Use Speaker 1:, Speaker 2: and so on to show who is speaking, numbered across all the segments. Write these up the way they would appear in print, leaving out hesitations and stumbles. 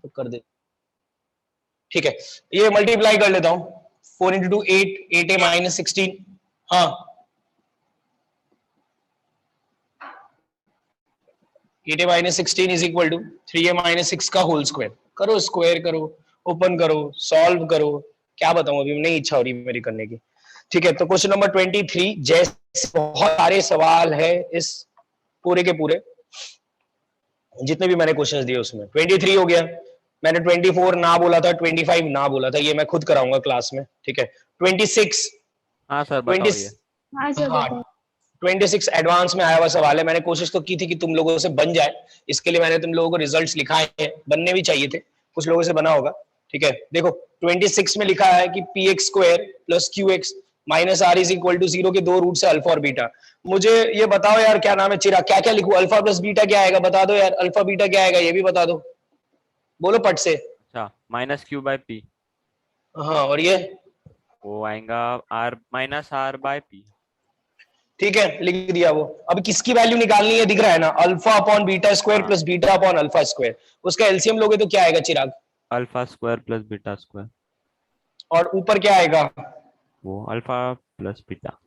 Speaker 1: तो कर दे, ठीक है। ये मल्टीप्लाई कर लेता हूं, 4 इंटू 2 8, 8a माइनस 16, हाँ 8a minus 16 is equal to 3a minus 6 का होल स्क्वायर। करो स्क्वायर करो, ओपन करो, सॉल्व करो, क्या बताऊं अभी नहीं इच्छा हो रही मेरी करने की, ठीक है। तो क्वेश्चन नंबर 23, जैसे बहुत सारे सवाल है इस पूरे के पूरे जितने भी मैंने क्वेश्चंस दिए उसमें 23 हो गया। मैंने 24 ना बोला था, 25 ना बोला था, ये मैं खुद कराऊंगा क्लास में, ठीक है। 26,
Speaker 2: हाँ सर
Speaker 1: 20,
Speaker 2: बताओ ये।
Speaker 3: हाँ सर
Speaker 1: हाँ
Speaker 3: बताओ।
Speaker 1: 26 एडवांस में आया हुआ सवाल है। मैंने कोशिश तो की थी कि तुम लोगों से बन जाए, इसके लिए मैंने तुम लोगों को रिजल्ट्स लिखाए हैं, बनने भी चाहिए थे, कुछ लोगों से बना होगा, ठीक है। देखो 26 में लिखा है कि p x square plus q x minus r is equal to 0 के दो रूट से अल्फा और बीटा। मुझे ये बताओ यार, क्या नाम है चिराग, क्या क्या लिखूं, अल्फा प्लस बीटा क्या आएगा बता दो यार, अल्फा बीटा क्या आएगा ये भी बता दो, बोलो पट से।
Speaker 2: अच्छा माइनस क्यू बाय पी,
Speaker 1: हाँ और ये
Speaker 2: वो आएगा r minus r by p.
Speaker 1: ठीक है, लिख दिया वो। अब किसकी वैल्यू निकालनी है, दिख रहा है ना, अल्फा अपॉन बीटा स्क्वायर
Speaker 2: हाँ
Speaker 1: plus beta upon alpha square. उसका एलसीएम लोगे तो क्या आएगा Chirag,
Speaker 2: alpha square plus beta square,
Speaker 1: और ऊपर क्या आएगा,
Speaker 2: वो अल्फा प्लस बीटा।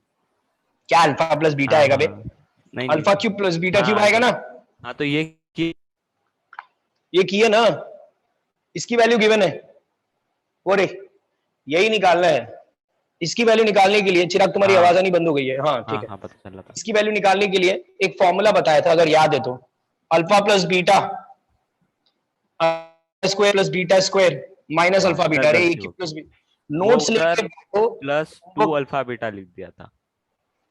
Speaker 1: क्या अल्फा प्लस बीटा
Speaker 2: हाँ
Speaker 1: आएगा बे,
Speaker 2: हाँ नहीं नहीं,
Speaker 1: alpha cube plus beta cube
Speaker 2: हाँ
Speaker 1: आएगा ना,
Speaker 2: हाँ तो ये की
Speaker 1: ये किया ना, इसकी वैल्यू गिवन है, और यही निकालना है। इसकी वैल्यू निकालने के लिए चिराग तुम्हारी
Speaker 2: हाँ
Speaker 1: आवाज आनी बंद हो गई है, हाँ ठीक
Speaker 2: हाँ
Speaker 1: है।
Speaker 2: हाँ पता चला था।
Speaker 1: इसकी वैल्यू निकालने के लिए एक फॉर्मूला बताया था अगर याद है तो, alpha plus beta square plus beta square minus
Speaker 2: हाँ
Speaker 1: अल्फा
Speaker 2: सर
Speaker 1: बीटा, अरे
Speaker 2: गलती
Speaker 1: एक
Speaker 2: हो
Speaker 1: प्लस
Speaker 2: गई, वो
Speaker 1: नोट्स लेके
Speaker 2: सर
Speaker 1: बैठो,
Speaker 2: प्लस टू अल्फा बीटा लिख दिया था।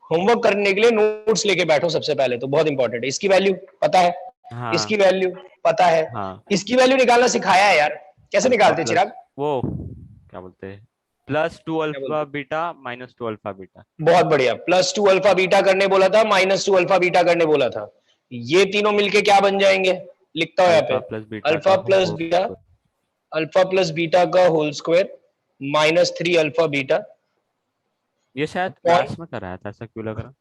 Speaker 1: होमवर्क करने के लिए नोट्स लेके बैठो सबसे पहले तो, बहुत इंपॉर्टेंट है। इसकी वैल्यू पता है,
Speaker 2: हाँ
Speaker 1: इसकी वैल्यू पता है,
Speaker 2: हाँ
Speaker 1: इसकी वैल्यू निकालना सिखाया है यार, कैसे
Speaker 2: अल्फा
Speaker 1: निकालते हैं
Speaker 2: प्लस
Speaker 1: चिराग,
Speaker 2: वो क्या बोलते हैं, प्लस टू
Speaker 1: क्या
Speaker 2: अल्फा
Speaker 1: बोलते
Speaker 2: beta minus two alpha beta.
Speaker 1: हैं, बहुत बढ़िया, प्लस 2 अल्फा बीटा करने बोला था, माइनस 2 अल्फा बीटा करने बोला था, ये तीनों मिलके क्या बन जाएंगे, लिखता हूं यहाँ पे,
Speaker 2: अल्फा प्लस बीटा का
Speaker 1: alpha plus
Speaker 2: whole
Speaker 1: beta,
Speaker 2: square.
Speaker 1: Alpha plus beta का whole square minus 3 alpha beta
Speaker 2: ये शायद
Speaker 1: पॉइंट,
Speaker 2: क्लास में कराया था, ऐसा क्यों लग रहा।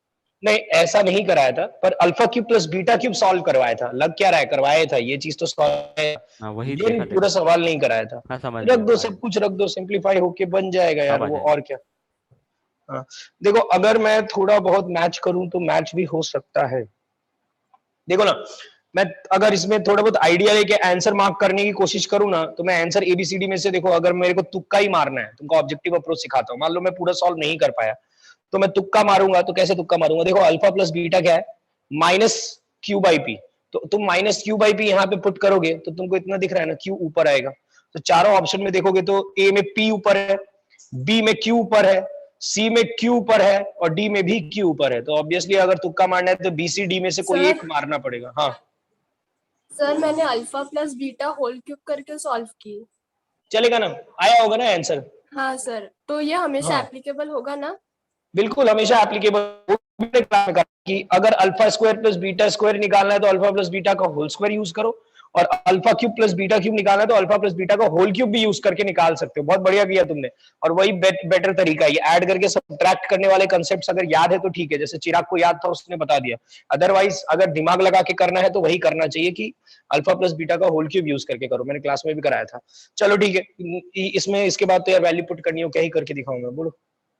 Speaker 1: नहीं ऐसा नहीं कराया था, पर alpha cube plus beta cube solve करवाया था, लग क्या रहा है करवाया था, ये चीज तो सॉल्व है,
Speaker 2: हाँ वही
Speaker 1: ये
Speaker 2: देखा
Speaker 1: पूरा
Speaker 2: देखा।
Speaker 1: सवाल नहीं कराया था।
Speaker 2: हाँ समझ
Speaker 1: रख
Speaker 2: गया
Speaker 1: दो
Speaker 2: समझ
Speaker 1: सब
Speaker 2: गया,
Speaker 1: कुछ, रख दो, सिंप्लीफाई होके बन जाएगा यार
Speaker 2: सब आ
Speaker 1: वो,
Speaker 2: जाएगा।
Speaker 1: और क्या। हाँ देखो अगर मैं थोड़ा बहुत मैच करूं तो मैच भी हो सकता है, देखो ना, मैं अगर इसमें थोड़ा बहुत आइडिया लेके आंसर मार्क करने की कोशिश करूं ना, तो मैं आंसर एबीसीडी में से, देखो अगर मेरे को तुक्का ही मारना है, तुमको ऑब्जेक्टिव अप्रोच सिखाता हूं, मान लो मैं पूरा सॉल्व नहीं कर पाया तो मैं तुक्का मारूंगा, तो कैसे तुक्का मारूंगा, देखो अल्फा प्लस बीटा क्या है, माइनस क्यू बाई पी, तो तुम माइनस क्यू बाई पी यहाँ पे पुट करोगे तो तुमको इतना दिख रहा है ना, क्यू ऊपर आएगा, तो चारों ऑप्शन में देखोगे तो ए में पी ऊपर है, बी में क्यू ऊपर है, सी में क्यू ऊपर है, और डी में भी क्यू ऊपर है, तो ऑब्वियसली अगर तुक्का मारना है तो बी सी डी में से कोई एक मारना पड़ेगा। हाँ
Speaker 3: सर मैंने alpha plus beta whole cube करके सॉल्व की।
Speaker 1: चलेगा ना, आया होगा ना आंसर।
Speaker 3: हाँ सर, तो ये हमेशा
Speaker 1: हाँ
Speaker 3: एप्लीकेबल होगा ना।
Speaker 1: बिल्कुल हमेशा एप्लीकेबल, कि अगर alpha square plus beta square निकालना है तो अल्फा प्लस बीटा का होल स्क्वायर यूज करो, और alpha cube plus beta cube निकालना है तो अल्फा प्लस बीटा का होल क्यूब भी यूज करके निकाल सकते हो, बहुत बढ़िया किया तुमने, और वही बेटर तरीका है, ये ऐड करके सब्ट्रैक्ट करने वाले कंसेप्ट्स अगर याद है तो ठीक है, जैसे चिराग को याद था उसने बता दिया, अदरवाइज अगर दिमाग लगा के करना है तो वही करना चाहिए कि अल्फा प्लस बीटा का होल क्यूब यूज करके करो, मैंने क्लास में भी कराया था। चलो ठीक है, इसमें इसके बाद तो यार वैल्यू पुट करनी हो, क्या ही करके दिखाऊंगा, बोलो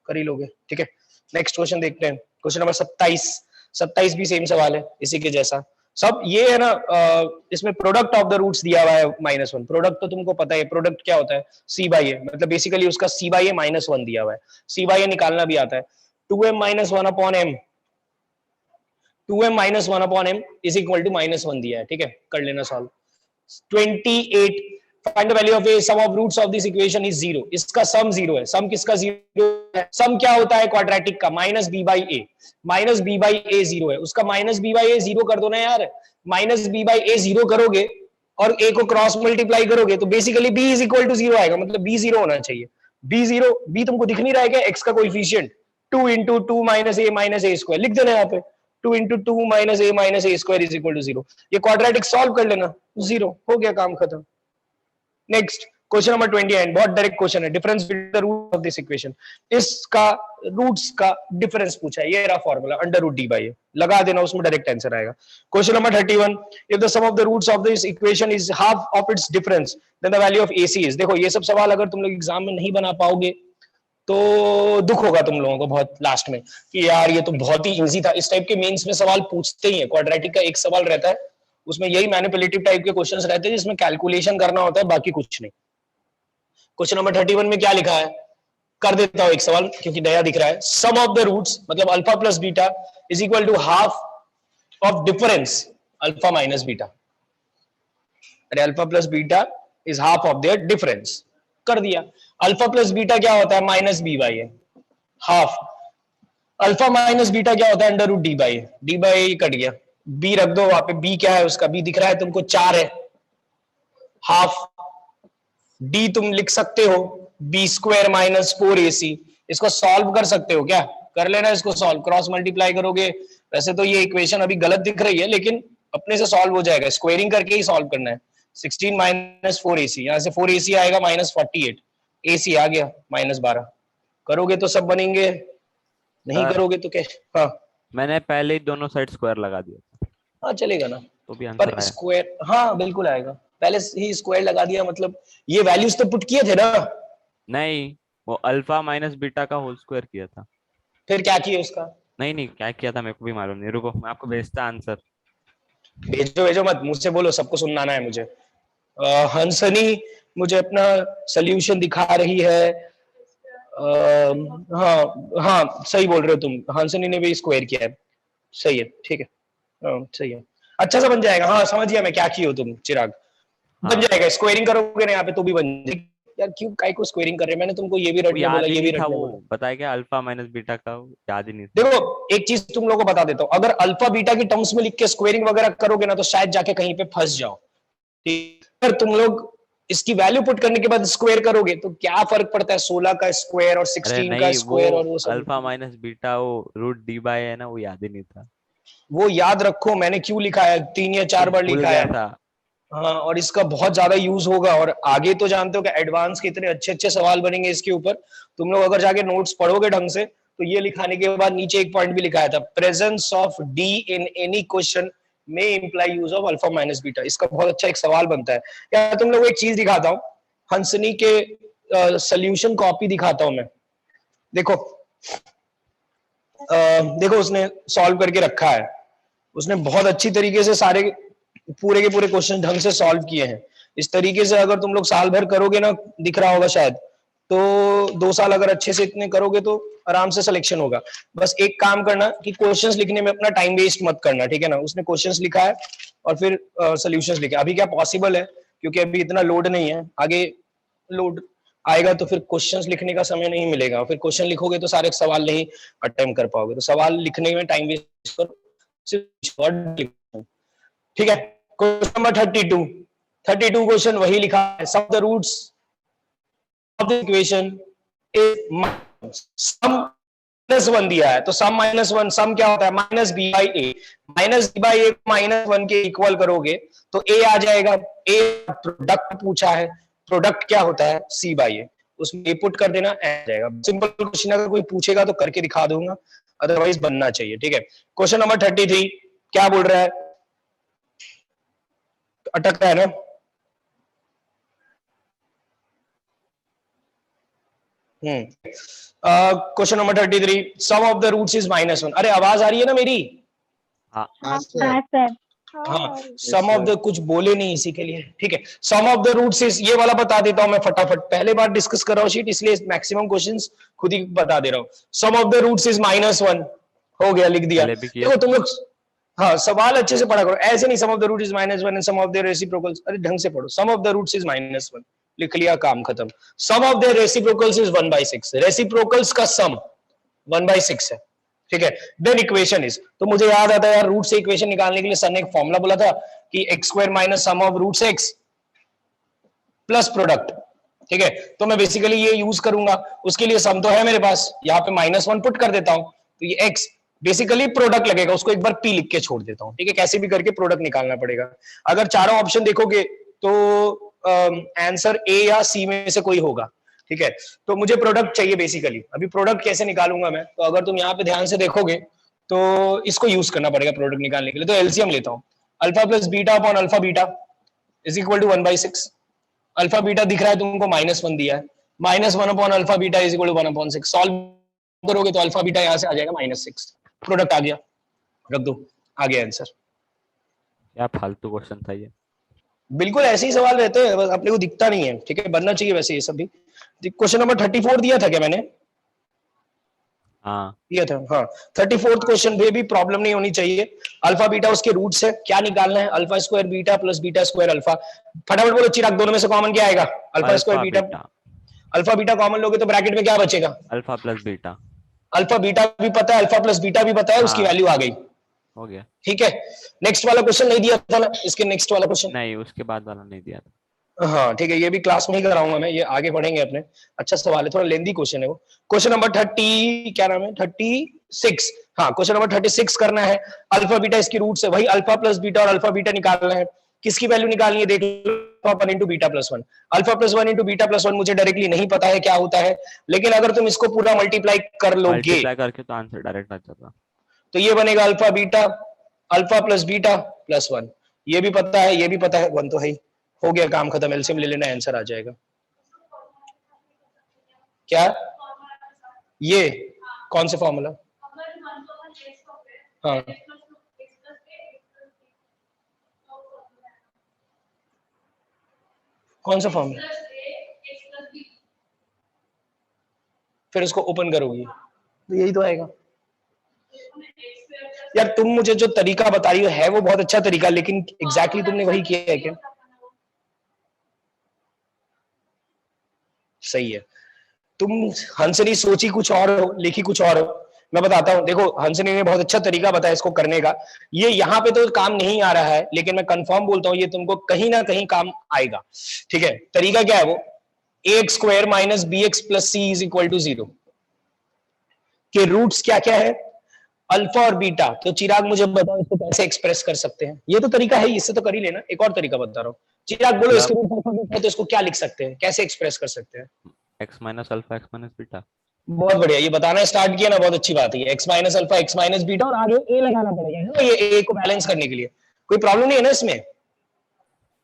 Speaker 1: कर ही लोगे, ठीक है। नेक्स्ट क्वेश्चन देखते हैं, क्वेश्चन नंबर 27 भी सेम सवाल है इसी के जैसा, सब ये है ना, इसमें प्रोडक्ट ऑफ द रूट्स दिया हुआ है -1, प्रोडक्ट तो तुमको पता है, प्रोडक्ट क्या होता है, सी बाई ए, मतलब बेसिकली उसका सी बाई ए -1 दिया हुआ है, सी बाई ए निकालना भी आता है, 2m - 1 upon m, 2m - 1 upon m is equal to -1 दिया है, ठीक है, कर लेना solve. 28, find the value of a, sum of roots of this equation is 0, इसका सम 0 है, सम किसका 0 है, सम क्या होता है क्वाड्रेटिक का, minus B by A, minus B by A 0 है, उसका माइनस बी बाई ए 0 कर दो ना यार, माइनस बी बाई ए 0 करोगे और ए को क्रॉस मल्टीप्लाई करोगे तो basically b is equal to 0 आएगा, मतलब बी 0 होना चाहिए, बी 0, बी तुमको दिख नहीं रहा है क्या, एक्स का coefficient 2 into 2 minus a square, लिख देना यहाँ पे 2 into 2 minus a square is equal to 0, ये क्वाड्रेटिक सॉल्व कर लेना, 0 हो गया, काम खत्म। नेक्स्ट क्वेश्चन नंबर 29 बहुत डायरेक्ट क्वेश्चन है, difference between the root of this equation. इसका रूट्स का डिफरेंस पूछा है, ये रहा formula under root D by A, लगा देना, उसमें डायरेक्ट आंसर आएगा। Question number 31, if the sum of the roots of this equation is half of its difference then the value of AC is. देखो ये सब सवाल अगर तुम लोग एग्जाम में नहीं बना पाओगे तो दुख होगा तुम लोगों को बहुत लास्ट में कि यार ये तो बहुत ही इजी था। इस टाइप के मेंस में सवाल पूछते ही है, क्वाड्रेटिक का एक सवाल रहता है, उसमें यही मैनिपुलेटिव टाइप के क्वेश्चंस रहते हैं जिसमें कैलकुलेशन करना होता है, बाकी कुछ नहीं। क्वेश्चन नंबर 31 में क्या लिखा है, कर देता हूं एक सवाल क्योंकि नया दिख रहा है। सम ऑफ द रूट्स मतलब alpha plus beta is equal to half of difference alpha minus beta. अरे alpha plus beta is half of their difference, कर दिया। अल्फा प्लस बीटा क्या होता है, minus B by A, half. Alpha minus beta क्या होता है, under root D by A, D by A cut गया, बी रख दो वहां पे, बी क्या है उसका, बी दिख रहा है तुमको 4 है, हाफ। डी तुम लिख सकते हो बी स्क्वायर माइनस 4ac, इसको सॉल्व कर सकते हो क्या, कर लेना इसको सॉल्व, क्रॉस मल्टीप्लाई करोगे। वैसे तो ये इक्वेशन अभी गलत दिख रही है लेकिन अपने से सॉल्व हो जाएगा, स्क्वेयरिंग करके ही सॉल्व करना है। 16 माइनस 4ac, यहां से 4ac आएगा माइनस 48, ac आ गया माइनस 12। करोगे तो सब बनेंगे, नहीं करोगे तो क्या। हाँ
Speaker 2: मैंने पहले ही दोनों साइड स्क्वायर लगा दिया।
Speaker 1: हाँ चलेगा ना,
Speaker 2: तो भी आंसर
Speaker 1: पर
Speaker 2: आया।
Speaker 1: स्क्वायर हाँ बिल्कुल आएगा, पहले ही स्क्वायर लगा दिया मतलब ये वैल्यूज तो पुट किए थे ना।
Speaker 2: नहीं, वो अल्फा माइनस बीटा का होल स्क्वायर किया था।
Speaker 1: फिर क्या किया उसका,
Speaker 2: नहीं नहीं, क्या किया था मेरे को भी मालूम नहीं, रुको मैं आपको भेजता आंसर।
Speaker 1: भेजो भेजो मत, मुझसे बोलो, सबको सुनाना है मुझे। हंसनी मुझे अपना सोल्यूशन दिखा रही है। हाँ हाँ सही बोल रहे हो तुम, हंसनी ने भी स्क्वायर किया है, सही है, ठीक है। सही है, अच्छा सा बन जाएगा। हाँ समझ गया मैं क्या की हो तुम चिराग, बन
Speaker 2: हाँ,
Speaker 1: जाएगा। स्क्वायरिंग करोगे ना यहाँ पे तो भी बन जाएगा। यार क्यों काय को स्क्वायरिंग कर रहे हैं, मैंने तुमको ये भी
Speaker 2: वो
Speaker 1: रटने बोला,
Speaker 2: याद ही
Speaker 1: ये भी
Speaker 2: नहीं था,
Speaker 1: रटने
Speaker 2: वो
Speaker 1: बोला।
Speaker 2: बताया क्या अल्फा माइनस बीटा का, वो याद ही नहीं था।
Speaker 1: देखो एक चीज तुम लोगों को बता देता हूँ, अगर अल्फा बीटा की टर्म्स में लिख के स्क्वायरिंग वगैरह करोगे ना तो शायद जाके कहीं पे फंस जाओ। ठीक, अगर तुम लोग इसकी वैल्यू पुट करने के बाद स्क्वायर करोगे तो क्या फर्क पड़ता है, 16 का स्क्वायर और
Speaker 2: अरे
Speaker 1: 16 का
Speaker 2: नहीं, वो
Speaker 1: स्क्वायर और वो सब।
Speaker 2: अल्फा माइनस बीटा वो रूट डी बाय है ना, वो याद ही नहीं था।
Speaker 1: वो याद रखो, मैंने क्यों लिखा है, 3 या 4
Speaker 2: वो
Speaker 1: बार
Speaker 2: भूल
Speaker 1: लिखा
Speaker 2: गया
Speaker 1: है।
Speaker 2: था।
Speaker 1: हाँ और इसका बहुत ज्यादा यूज होगा, और आगे तो जानते हो कि एडवांस के इतने अच्छे अच्छे सवाल बनेंगे इसके ऊपर। तुम लोग अगर जाके नोट्स पढ़ोगे ढंग से तो ये लिखाने के बाद नीचे एक पॉइंट भी लिखा था, presence of D in any question में imply use of alpha minus beta. इसका बहुत अच्छा एक सवाल बनता है। या तुम लोग एक चीज दिखाता हूँ, हंसनी के सोल्यूशन कॉपी दिखाता हूं मैं, देखो। देखो उसने सॉल्व करके रखा है, उसने बहुत अच्छी तरीके से सारे पूरे के पूरे क्वेश्चन ढंग से सॉल्व किए हैं। इस तरीके से अगर तुम लोग साल भर करोगे ना, दिख रहा होगा शायद, तो 2 साल अगर अच्छे से इतने करोगे तो आराम से सिलेक्शन होगा। बस एक काम करना कि क्वेश्चंस लिखने में अपना टाइम वेस्ट मत करना, ठीक है ना। उसने क्वेश्चंस लिखा है और फिर सॉल्यूशंस लिखे। अभी क्या पॉसिबल है क्योंकि अभी इतना लोड नहीं है, आगे लोड आएगा तो फिर क्वेश्चंस लिखने का समय नहीं मिलेगा, फिर क्वेश्चन लिखोगे तो सारे सवाल नहीं अटेम्प्ट कर पाओगे। तो सवाल लिखने में टाइम वेस्ट करो, सिर्फ वर्ड लिखो, ठीक है। क्वेश्चन नंबर 32 क्वेश्चन वही लिखा है, sum the roots of the equation is sum -1 दिया है, तो सम -1, सम क्या होता है, minus B by A. Minus B by A -1 के इक्वल करोगे तो ए आ जाएगा। ए प्रोडक्ट पूछा है, प्रोडक्ट क्या होता है, सी बाई ए, उसमें ए पुट कर देना, आ जाएगा। सिंपल क्वेश्चन, अगर कोई पूछेगा तो करके दिखा दूंगा, अदरवाइज बनना चाहिए, ठीक है। क्वेश्चन नंबर 33 क्या बोल रहा है, अटक रहा है ना। Question number 33, sum of the roots is -1। अरे आवाज आ रही है ना मेरी।
Speaker 2: हाँ,
Speaker 4: हाँ सर।
Speaker 1: हाँ सम ऑफ द, कुछ बोले नहीं इसी के लिए, ठीक है। Sum of the roots is, ये वाला बता देता हूं मैं फटाफट, पहले बार डिस्कस कर रहा हूं शीट इसलिए मैक्सिमम क्वेश्चंस खुद ही बता दे रहा हूं। सम ऑफ द रूट्स इज -1, हो गया, लिख दिया।
Speaker 2: पहले भी किया
Speaker 1: देखो तुम लोग, हाँ सवाल अच्छे से पढ़ा करो, ऐसे नहीं sum of the root is -1 and sum of the reciprocals, अरे ढंग से पढ़ो। Sum of the roots is -1, लिख लिया, काम खत्म। Sum of the reciprocals is 1/6, reciprocals का सम 1/6 है, ठीक है। देन इक्वेशन इज, तो मुझे याद आता है यार, रूट से इक्वेशन निकालने के लिए सर ने एक फॉर्मूला बोला था कि x² minus sum of roots x plus product, ठीक है। तो मैं बेसिकली ये यूज करूंगा, उसके लिए सम तो है मेरे पास, यहाँ पे -1 पुट कर देता हूं, तो ये x बेसिकली प्रोडक्ट लगेगा, उसको एक बार p लिख के छोड़ देता हूं, ठीक है। कैसे भी करके प्रोडक्ट निकालना पड़ेगा। अगर चारों ऑप्शन देखोगे तो आंसर ए या सी में से कोई होगा, ठीक है। तो मुझे प्रोडक्ट चाहिए बेसिकली। अभी प्रोडक्ट कैसे निकालूंगा मैं, तो अगर तुम यहाँ पे ध्यान से देखोगे तो इसको यूज करना पड़ेगा प्रोडक्ट निकालने के लिए। तो एलसीएम लेता हूँ, alpha plus beta upon alpha beta is equal to 1/6। Alpha beta दिख रहा है तुमको -1 दिया है, -1 upon alpha beta is equal to 1/6। Solve करोगे तो अल्फा बीटा यहाँ से आ जाएगा -6, प्रोडक्ट आ गया, रख दो, आ गया आंसर।
Speaker 2: क्या फालतू क्वेश्चन था ये।
Speaker 1: बिल्कुल ऐसे ही सवाल रहते हैं, बस अपने को दिखता नहीं है, ठीक है, बनना चाहिए वैसे ये सब भी। क्वेश्चन नंबर 34 दिया था क्या मैंने?
Speaker 2: हाँ
Speaker 1: दिया था, हाँ। 34th क्वेश्चन पे भी प्रॉब्लम नहीं होनी चाहिए। अल्फा बीटा उसके रूट्स है, क्या निकालना है? Alpha square beta plus beta square alpha. फटाफट बोलो चिराग, दोनों में से कॉमन क्या आएगा? Alpha square beta. Alpha beta common लोगे तो ब्रैकेट में क्या बचेगा?
Speaker 2: Alpha plus beta.
Speaker 1: Alpha beta भी पता है, अल्फा प्लस बीटा भी पता है, उसकी
Speaker 2: हाँ।
Speaker 1: वैल्यू आ गई,
Speaker 2: हो गया।
Speaker 1: ठीक है। नेक्स्ट वाला क्वेश्चन नहीं दिया था ना, इसके नेक्स्ट वाला क्वेश्चन?
Speaker 2: नहीं, उसके बाद वाला नहीं दिया था।
Speaker 1: हाँ ठीक है, ये भी क्लास में ही कराऊंगा मैं, ये आगे पढ़ेंगे अपने। अच्छा सवाल है, थोड़ा लेंदी क्वेश्चन है वो। क्वेश्चन नंबर 30 क्या नाम है, 36। हाँ, क्वेश्चन नंबर 36 करना है। अल्फा बीटा इसकी रूट से, वही अल्फा प्लस बीटा और अल्फा बीटा निकालना है। किसकी वैल्यू निकालनी है, देख लो, 1 into beta plus 1। Alpha plus 1 into beta plus 1 मुझे डायरेक्टली नहीं पता है क्या होता है, लेकिन अगर तुम इसको पूरा मल्टीप्लाई कर लोगे
Speaker 2: मल्टीप्लाई करके तो आंसर डायरेक्ट आ जाता।
Speaker 1: तो ये बनेगा alpha beta, alpha plus beta plus 1। ये भी पता है, ये भी पता है, 1 तो है ही, हो गया काम खत्म। एलसीएम ले लेना, आंसर आ जाएगा। क्या ये कौन से फॉर्मूला? हाँ कौन सा फॉर्मूला? फिर उसको ओपन करोगी तो यही तो आएगा। यार तुम मुझे जो तरीका बता रही हो है वो बहुत अच्छा तरीका, लेकिन एग्जैक्टली तुमने वही किया है क्या? सही है। तुम हंसनी सोची कुछ और हो, लिखी कुछ और हो। मैं बताता हूं, देखो हंसनी ने बहुत अच्छा तरीका बताया इसको करने का। ये यहाँ पे तो काम नहीं आ रहा है, लेकिन मैं कंफर्म बोलता हूँ ये तुमको कहीं ना कहीं काम आएगा, ठीक है। तरीका क्या है वो? ax square minus b x plus c is equal to 0 के रूट्स क्या क्या है? अल्फा और बीटा। तो चिराग मुझे बताओ इसको कैसे एक्सप्रेस कर सकते हैं? ये तो तरीका है, इससे तो कर ही लेना। एक और तरीका बता रहा हूँ, चिराग बोलो इसके रूट अल्फा बीटा है तो इसको क्या लिख सकते हैं, कैसे एक्सप्रेस कर सकते हैं?
Speaker 2: X minus alpha x minus beta.
Speaker 1: बहुत बढ़िया, ये बताना स्टार्ट किया ना, बहुत अच्छी बात है। X minus alpha x minus beta, और आगे ए लगाना पड़ेगा है ना, ये ए को बैलेंस करने के लिए। कोई प्रॉब्लम नहीं है ना इसमें?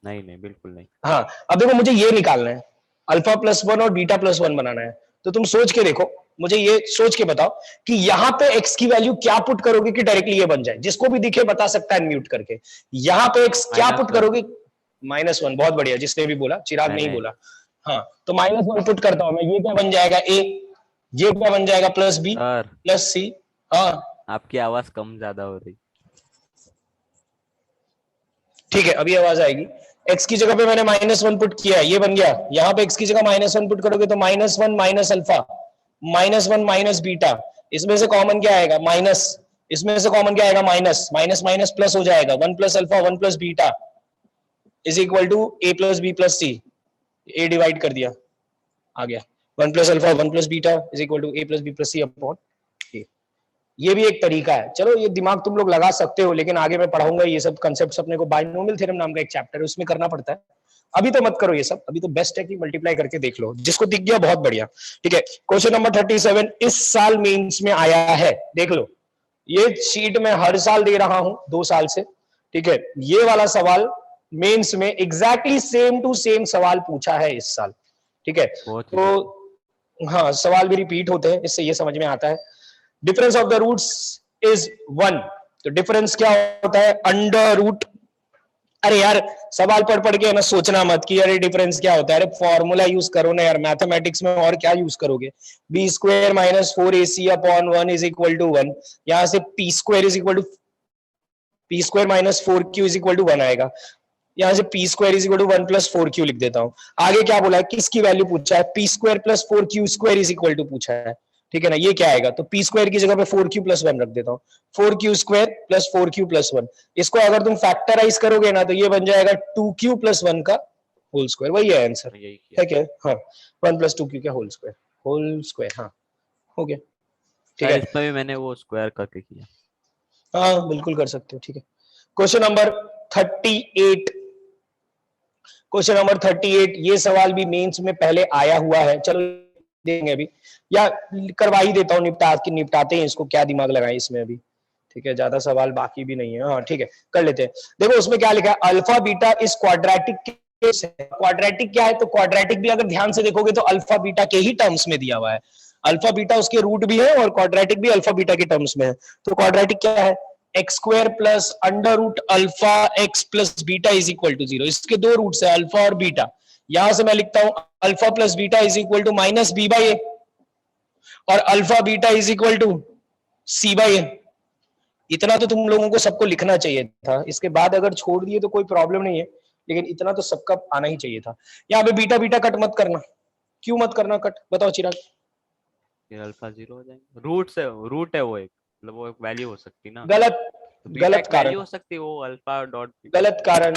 Speaker 2: नहीं नहीं बिल्कुल नहीं।
Speaker 1: हाँ, अब देखो मुझे ये निकालना है, अल्फा प्लस 1 और बीटा प्लस 1 बनाना है। तो तुम सोच के देखो, मुझे ये सोच के बताओ कि यहाँ पे x की वैल्यू क्या पुट करोगे कि डायरेक्टली ये बन जाए? जिसको भी दिखे बता सकता है म्यूट करके। यहाँ पे x क्या पुट करोगे? -1। बहुत बढ़िया, जिसने भी बोला, चिराग नहीं बोला। हाँ, तो -1 पुट करता हूं मैं, ये क्या बन जाएगा a, ये क्या बन जाएगा प्लस b प्लस c। हाँ
Speaker 2: आपकी आवाज कम ज्यादा हो रही।
Speaker 1: ठीक है, अभी आवाज आएगी। x की जगह पे मैंने -1 पुट किया है, ये बन गया। यहाँ पे x की जगह -1 पुट करोगे तो -1 माइनस अल्फा, -1 माइनस बीटा, इसमें से कॉमन क्या आएगा? माइनस, इसमें से कॉमन क्या आएगा? माइनस, माइनस माइनस प्लस हो जाएगा, 1 plus alpha 1 plus beta is equal to a plus b plus c. a divide कर दिया, आ गया 1 plus alpha 1 plus beta is equal to a plus b plus c upon a। ये भी एक तरीका है। चलो ये दिमाग तुम लोग लगा सकते हो, लेकिन आगे मैं पढ़ाऊंगा ये सब कंसेप्ट्स अपने को। बाइनोमियल थ्योरम नाम का एक चैप्टर है, उसमें करना पड़ता है। अभी तो मत करो ये सब, अभी तो बेस्ट है कि मल्टीप्लाई करके देख लो, जिसको दिख गया बहुत बढ़िया, ठीक है। क्वेश्चन नंबर 37 इस साल मेंस में आया है, देख लो। ये शीट में हर साल दे रहा हूं 2 साल से, ठीक है। ये वाला सवाल मेंस में एग्जैक्टली सेम टू सेम सवाल पूछा है इस साल, ठीक है। तो हाँ, सवाल भी रिपीट होते हैं, इससे ये समझ में आता है। Difference of the roots is 1। तो डिफरेंस क्या होता है? Under root. अरे यार सवाल पढ़ पढ़ के ना सोचना मत कि अरे डिफरेंस क्या होता है। अरे फॉर्मूला यूज करो ना यार, मैथमेटिक्स में और क्या यूज करोगे? B square minus 4ac upon 1 is equal to 1। यहां से p square is equal to p square minus 4q is equal to 1 आएगा। यहां से p square is equal to 1 plus 4q लिख देता हूं। आगे क्या बोला है, किसकी वैल्यू पूछा है? P square plus 4q square is equal to पूछा है, ठीक है ना। ये क्या आएगा? तो पी स्क्वायर की जगह पे 4q प्लस 1 रख देता हूं, 4q square plus 4q plus 1। इसको अगर तुम फैक्टराइज करोगे ना तो ये बन जाएगा 2q प्लस 1 का होल स्क्वायर। वही है आंसर, है क्या? हाँ, 1 प्लस 2q का होल स्क्वायर, हाँ हो गया, ठीक है।
Speaker 2: इसमें भी मैंने वो स्क्वायर करके किया।
Speaker 1: हाँ बिल्कुल कर सकते हो, ठीक है। क्वेश्चन नंबर 38 क्वेश्चन नंबर 38, ये सवाल भी मेंस में पहले आया हुआ है, चलो देंगे अभी, या करवा ही देता हूँ, निपटाते हैं इसको, क्या दिमाग लगाए इसमें अभी। ठीक है, ज्यादा सवाल बाकी भी नहीं है, हाँ ठीक है कर लेते हैं। देखो उसमें क्या लिखा है, अल्फा बीटा इस क्वाड्रेटिक। क्वाड्रेटिक क्या है, तो क्वाड्रेटिक भी अगर ध्यान से देखोगे तो अल्फा बीटा के ही टर्म्स में दिया हुआ है। अल्फा बीटा उसके रूट भी है और क्वाड्रेटिक भी अल्फा बीटा के टर्म्स में है। तो क्वाड्रेटिक क्या है, x square plus under root alpha x plus beta is equal to 0। इसके दो रूट्स है, अल्फा और बीटा। यहां से मैं लिखता हूं alpha plus beta is equal to minus B by A, और alpha beta is equal to C by A. इतना तो तुम लोगों को सबको लिखना चाहिए था, इसके बाद अगर छोड़ दिए तो कोई प्रॉब्लम नहीं है, लेकिन इतना तो सबका आना ही चाहिए था। यहाँ पे बीटा बीटा कट मत करना, क्यों मत करना कट, बताओ चिराग।
Speaker 2: फिर अल्फा 0 हो जाएंगे, रूट है वो एक, मतलब वो एक वैल्यू हो सकती ना,
Speaker 1: गलत,
Speaker 2: तो बीटा
Speaker 1: गलत
Speaker 2: एक
Speaker 1: कारण,
Speaker 2: वैल्यू हो सकती है, वो अल्फा डॉट
Speaker 1: गलत कारण।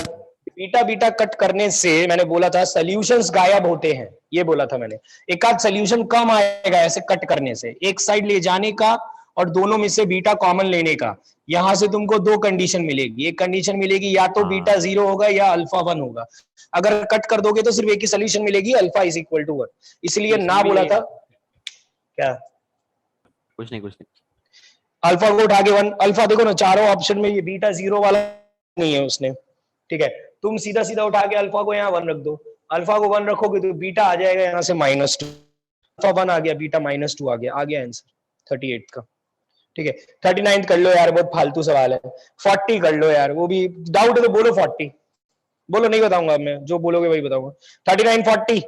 Speaker 1: बीटा बीटा कट करने से मैंने बोला था सॉल्यूशंस गायब होते हैं, ये बोला था मैंने। एक आध सॉल्यूशन कम आएगा ऐसे कट करने से, एक साइड ले जाने का और दोनों में से बीटा कॉमन लेने का। यहां से तुमको दो कंडीशन मिलेगी, एक कंडीशन मिलेगी या तो बीटा 0 होगा या अल्फा 1 होगा। अगर कट कर दोगे तो सिर्फ एक ही सोल्यूशन मिलेगी, अल्फा इज इक्वल टू 1। इसलिए ना बोला था क्या,
Speaker 2: कुछ नहीं
Speaker 1: अल्फा को उठा के 1, अल्फा देखो ना चारों ऑप्शन में ये बीटा 0 वाला नहीं है उसने, ठीक है। तुम सीधा सीधा उठा के अल्फा को यहाँ 1 रख दो, अल्फा को 1 रखोगे तो बीटा आ जाएगा यहाँ से -2, अल्फा 1 आ गया, बीटा -2 आ गया आंसर 38 का। ठीक है, 39 कर लो यार, बहुत फालतू सवाल है। 40 कर लो यार, वो भी डाउट है तो बोलो 40, बोलो नहीं बताऊंगा मैं, जो बोलोगे वही बताऊंगा। 39 40,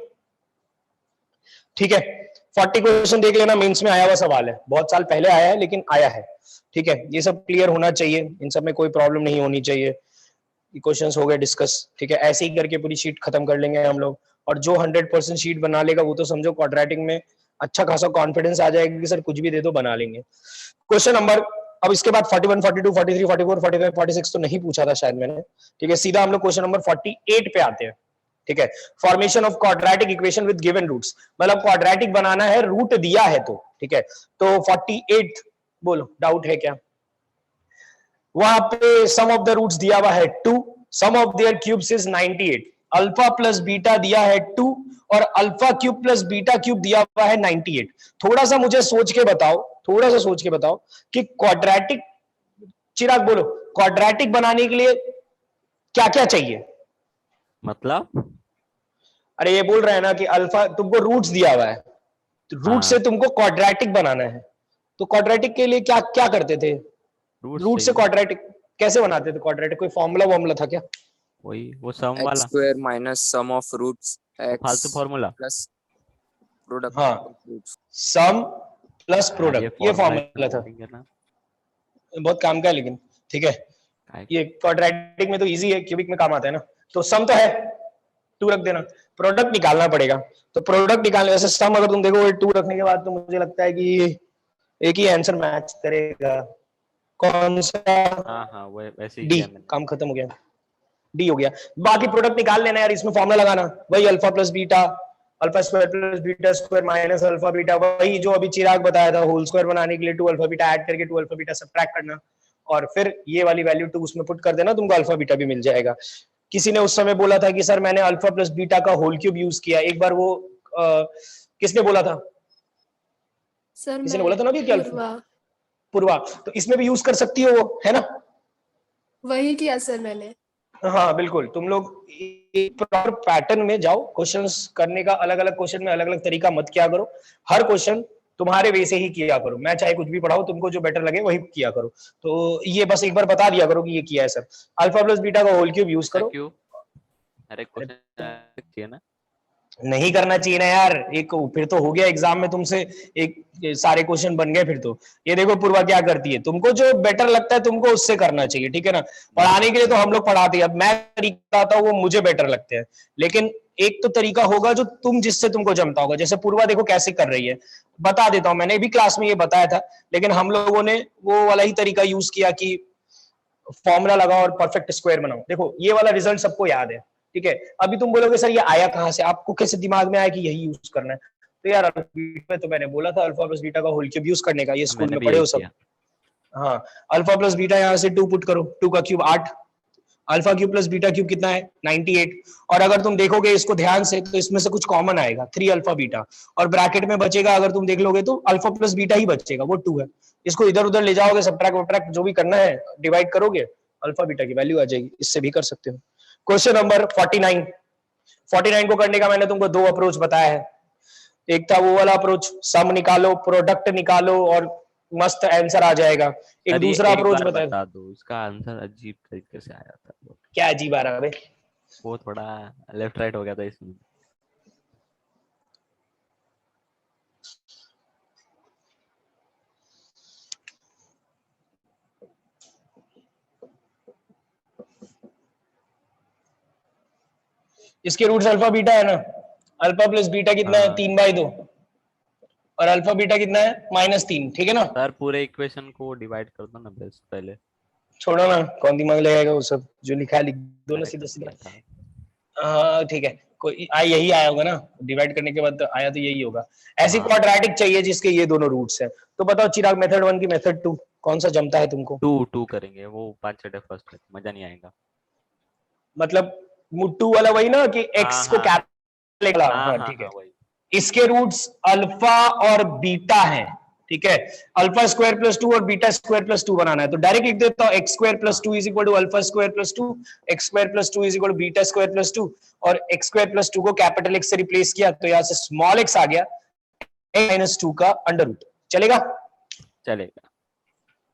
Speaker 1: ठीक है। 40 क्वेश्चन देख लेना, मेंस में आया हुआ सवाल है, बहुत साल पहले आया है लेकिन आया है। ठीक है, ये सब क्लियर होना चाहिए, इन सब में कोई प्रॉब्लम नहीं होनी चाहिए। क्वेश्चंस हो गए डिस्कस, ठीक है। ऐसे ही करके पूरी शीट खत्म कर लेंगे हम लोग, और जो 100% शीट बना लेगा वो तो समझो क्वाड्रेटिक में अच्छा खासा कॉन्फिडेंस आ जाएगा कि सर कुछ भी दे दो बना लेंगे। क्वेश्चन नंबर, अब इसके बाद 41 42 43 44 45 46 तो नहीं पूछा था शायद मैंने, ठीक है। सीधा हम लोग क्वेश्चन नंबर 48 पे आते हैं, ठीक है। Formation of quadratic equation with given roots, मतलब क्वाड्रेटिक बनाना है, रूट दिया है तो, ठीक है। तो 48 बोलो, डाउट है क्या? वहां पे सम ऑफ द रूट्स दिया हुआ है 2, sum of their cubes is 98, alpha plus beta दिया है 2 और alpha cube plus beta cube दिया हुआ है 98। थोड़ा सा मुझे सोच के बताओ, थोड़ा सा सोच के बताओ कि क्वाड्रेटिक, चिराग बोलो, क्वाड्रेटिक बनाने के लिए क्या क्या चाहिए?
Speaker 2: मतलब
Speaker 1: अरे ये बोल रहे हैं ना कि अल्फा, तुमको रूट्स दिया हुआ है, रूट
Speaker 2: हाँ,
Speaker 1: से तुमको क्वाड्रेटिक बनाना है, तो क्वाड्रेटिक के लिए क्या क्या करते थे? रूट से क्वाड्रेटिक कैसे बनाते थे? क्वाड्रेटिक कोई फॉर्मूला था क्या?
Speaker 2: वही वो सम
Speaker 4: एक्स
Speaker 2: वाला
Speaker 4: square minus sum of roots
Speaker 2: फालतू
Speaker 4: एक्स
Speaker 2: फॉर्मूला।
Speaker 4: प्लस प्रोडक्ट
Speaker 1: हाँ,
Speaker 4: of roots.
Speaker 1: Sum plus product, ये फॉर्मूला था,
Speaker 2: ना,
Speaker 1: बहुत काम का है लेकिन, ठीक है।
Speaker 2: काय-
Speaker 1: ये क्वाड्रेटिक में तो इजी है, क्यूबिक में काम आता है ना। तो सम तो है, 2 रख देना, प्रोडक्ट निकालना पड़ेगा। तो प्रोडक्ट निकालने, वैसे सम अगर तुम देखो 2 रखने के बाद तो मुझे लगता है कि एक ही आंसर मैच करेगा, कौन सा?
Speaker 2: हाँ वो वैसे ही
Speaker 1: डी,
Speaker 2: किया मैंने।
Speaker 1: काम खत्म हो गया, डी हो गया। बाकी प्रोडक्ट निकाल लेना यार, इसमें फॉर्मूला लगाना, वही alpha plus beta, alpha square plus beta square minus alpha beta, वही जो अभी चिराग बताया था, होल स्क्वायर बनाने के लिए 2 अल्फा बीटा ऐड करके 2 अल्फा बीटा सबट्रैक्ट करना, और फिर ये वाली वैल्यू 2 उसमें पुट कर देना, तुमको अल्फा बीटा भी मिल जाएगा। किसी ने उस समय बोला था कि सर मैंने अल्फा प्लस बीटा का होल क्यूब यूज किया, एक बार वो किसने बोला था?
Speaker 3: सर
Speaker 1: किसी ने
Speaker 3: मैं
Speaker 1: बोला था ना कि अल्फा,
Speaker 3: पूर्वा,
Speaker 1: पूर्वा, तो इसमें भी यूज कर सकती हो वो, है ना?
Speaker 3: वही किया सर मैंने।
Speaker 1: हाँ बिल्कुल, तुम लोग एक प्रॉपर पैटर्न में जाओ, क्वेश्चंस करने का अलग अलग क्वेश्चन में अलग अलग तरीका मत किया करो, हर क्वेश्चन तुम्हारे वे से ही किया करो, मैं चाहे कुछ भी पढ़ाऊं, तुमको जो बेटर लगे वही किया करो। तो ये बस एक बार बता दिया करो कि ये किया है सर। अल्फा प्लस बीटा का होल क्यूब यूज करो।
Speaker 2: क्यों? अरे क्वेश्चन चाहिए ना,
Speaker 1: नहीं करना चाहिए ना यार, एक फिर तो हो गया एग्जाम में तुमसे, एक सारे क्वेश्चन बन गए फिर तो। ये देखो पूर्वा क्या करती है, तुमको जो बेटर लगता है तुमको उससे करना चाहिए, ठीक है ना। पढ़ाने के लिए तो हम लोग पढ़ाते हैं, अब मैं तरीका आता हूँ वो मुझे बेटर लगते हैं, लेकिन एक तो तरीका होगा जो तुम, जिससे तुमको जमता होगा। जैसे पूर्वा देखो कैसे कर रही है, बता देता हूँ, मैंने भी क्लास में ये बताया था, लेकिन हम लोगों ने वो वाला ही तरीका यूज किया कि फॉर्मूला लगाओ और परफेक्ट स्क्वायर बनाओ। देखो ये वाला रिजल्ट सबको याद है, ठीक है। अभी तुम बोलोगे सर ये आया कहां से, आपको कैसे दिमाग में आया कि यही यूज करना है? तो यार में तो मैंने बोला था अल्फा प्लस बीटा का होल क्यूब यूज करने का, ये स्कूल
Speaker 2: मैंने
Speaker 1: में
Speaker 2: भी
Speaker 1: पढ़े
Speaker 2: यही
Speaker 1: हो सब।
Speaker 2: किया।
Speaker 1: हाँ, अल्फा प्लस बीटा यहाँ से 2 पुट करो, 2 का cube 8, alpha cube plus beta cube कितना है 98। और अगर तुम देखोगे इसको ध्यान से तो इसमें से कुछ कॉमन आएगा 3 अल्फा बीटा, और ब्रैकेट में बचेगा अगर तुम देख लोगे तो अल्फा प्लस बीटा ही बचेगा, वो 2 है। इसको इधर उधर ले जाओगे, सबट्रैक्ट वब्ट्रैक्ट जो भी करना है, डिवाइड करोगे, अल्फा बीटा की वैल्यू आ जाएगी। इससे भी कर सकते हो। क्वेश्चन नंबर 49 को करने का मैंने तुमको 2 अप्रोच बताया है। एक था वो वाला अप्रोच, सम निकालो, प्रोडक्ट निकालो और मस्त आंसर आ जाएगा। एक
Speaker 2: सर ये
Speaker 1: दूसरा
Speaker 2: एक
Speaker 1: अप्रोच
Speaker 2: बार
Speaker 1: बताया।
Speaker 2: बता दो, इसका आंसर अजीब तरीके से आया था।
Speaker 1: क्या अजीब आ रहा है?
Speaker 2: वो थोड़ा लेफ्ट राइट हो गया था इसमें।
Speaker 1: इसके रूट्स अल्फा बीटा है ना, अल्फा प्लस बीटा कितना है
Speaker 2: हाँ
Speaker 1: 3/2, और अल्फा बीटा कितना है -3, ठीक है ना।
Speaker 2: सर, पूरे इक्वेशन को डिवाइड कर दो ना बस पहले।
Speaker 1: छोड़ो ना, कौन दिमाग लगाएगा वो सब, जो लिखा है लिख दो ना
Speaker 2: मैंने
Speaker 1: सीधा
Speaker 2: कर
Speaker 1: सीधा।
Speaker 2: दिया था।
Speaker 1: हाँ ठीक है, कोई यही आया होगा ना, डिवाइड करने के बाद तो आया तो यही होगा। ऐसी
Speaker 2: हाँ।
Speaker 1: क्वाड्रेटिक चाहिए जिसके ये दोनों रूट्स हैं। तो बताओ चिराग, मेथड 1 की मेथड 2 कौन सा जमता है तुमको?
Speaker 2: 2 करेंगे, वो 5 छठे फर्स्ट है, मजा नहीं आएगा।
Speaker 1: मतलब मुट्टू वाला वही ना कि
Speaker 2: हाँ
Speaker 1: एक्स को
Speaker 2: हाँ
Speaker 1: कैपिटल,
Speaker 2: हाँ
Speaker 1: हाँ
Speaker 2: हाँ
Speaker 1: ठीक है।
Speaker 2: हाँ वही।
Speaker 1: इसके रूट्स अल्फा और बीटा हैं, ठीक है। अल्फा स्क्वायर प्लस 2 और बीटा स्क्वायर प्लस 2 बनाना है, तो डायरेक्ट लिख देता हूं x square plus 2 is equal to alpha square plus 2, x square plus 2 is equal to beta square plus 2, और एक्स स्क्वायर प्लस 2 को कैपिटल एक्स से रिप्लेस किया तो यहां से स्मॉल एक्स आ गया, -2 का अंडर रूट। चलेगा?
Speaker 2: चलेगा।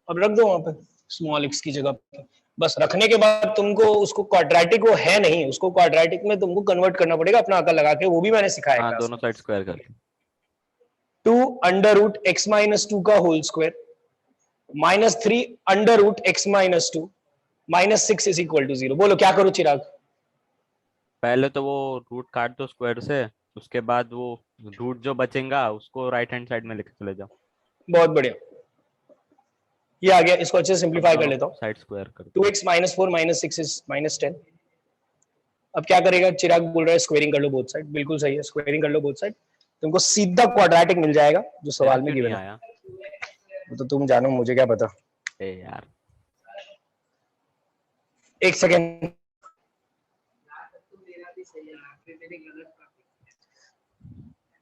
Speaker 1: अब रख दो वहां पे स्मॉल एक्स की जगह पे। बस रखने के बाद तुमको उसको क्वाड्रेटिक, वो है नहीं, उसको क्वाड्रेटिक में तुमको कन्वर्ट करना पड़ेगा अपना अकल लगा के, वो भी मैंने सिखाया
Speaker 2: हाँ,
Speaker 1: क्लास
Speaker 2: दोनों
Speaker 1: में।
Speaker 2: साइड स्क्वायर कर लो।
Speaker 1: 2 अंडर रूट एक्स माइनस 2 का whole square -3 under root x minus 2 -6 is equal to 0। बोलो क्या करो चिराग?
Speaker 2: पहले तो वो रूट काट दो स्क्वायर से, उसके बाद वो रूट जो बचेगा उसको राइट हैंड साइड में लेके चले जाओ।
Speaker 1: बहुत बढ़िया, ये आ गया। इसको अच्छे से सिंप्लीफाई कर लेता हूं।
Speaker 2: साइड स्क्वायर कर दो।
Speaker 1: 2x - 4 - 6 is -10। अब क्या करेगा चिराग? बोल रहा है स्क्वायरिंग कर लो बोथ साइड। बिल्कुल सही है, स्क्वायरिंग कर लो बोथ साइड, तुमको सीधा क्वाड्रेटिक मिल जाएगा जो
Speaker 2: मेरा
Speaker 1: सवाल में
Speaker 2: क्यों नहीं
Speaker 1: गिवन है।
Speaker 2: आया?
Speaker 1: तो तुम जानो, मुझे क्या पता।
Speaker 2: ए यार।
Speaker 1: एक सेकेंड,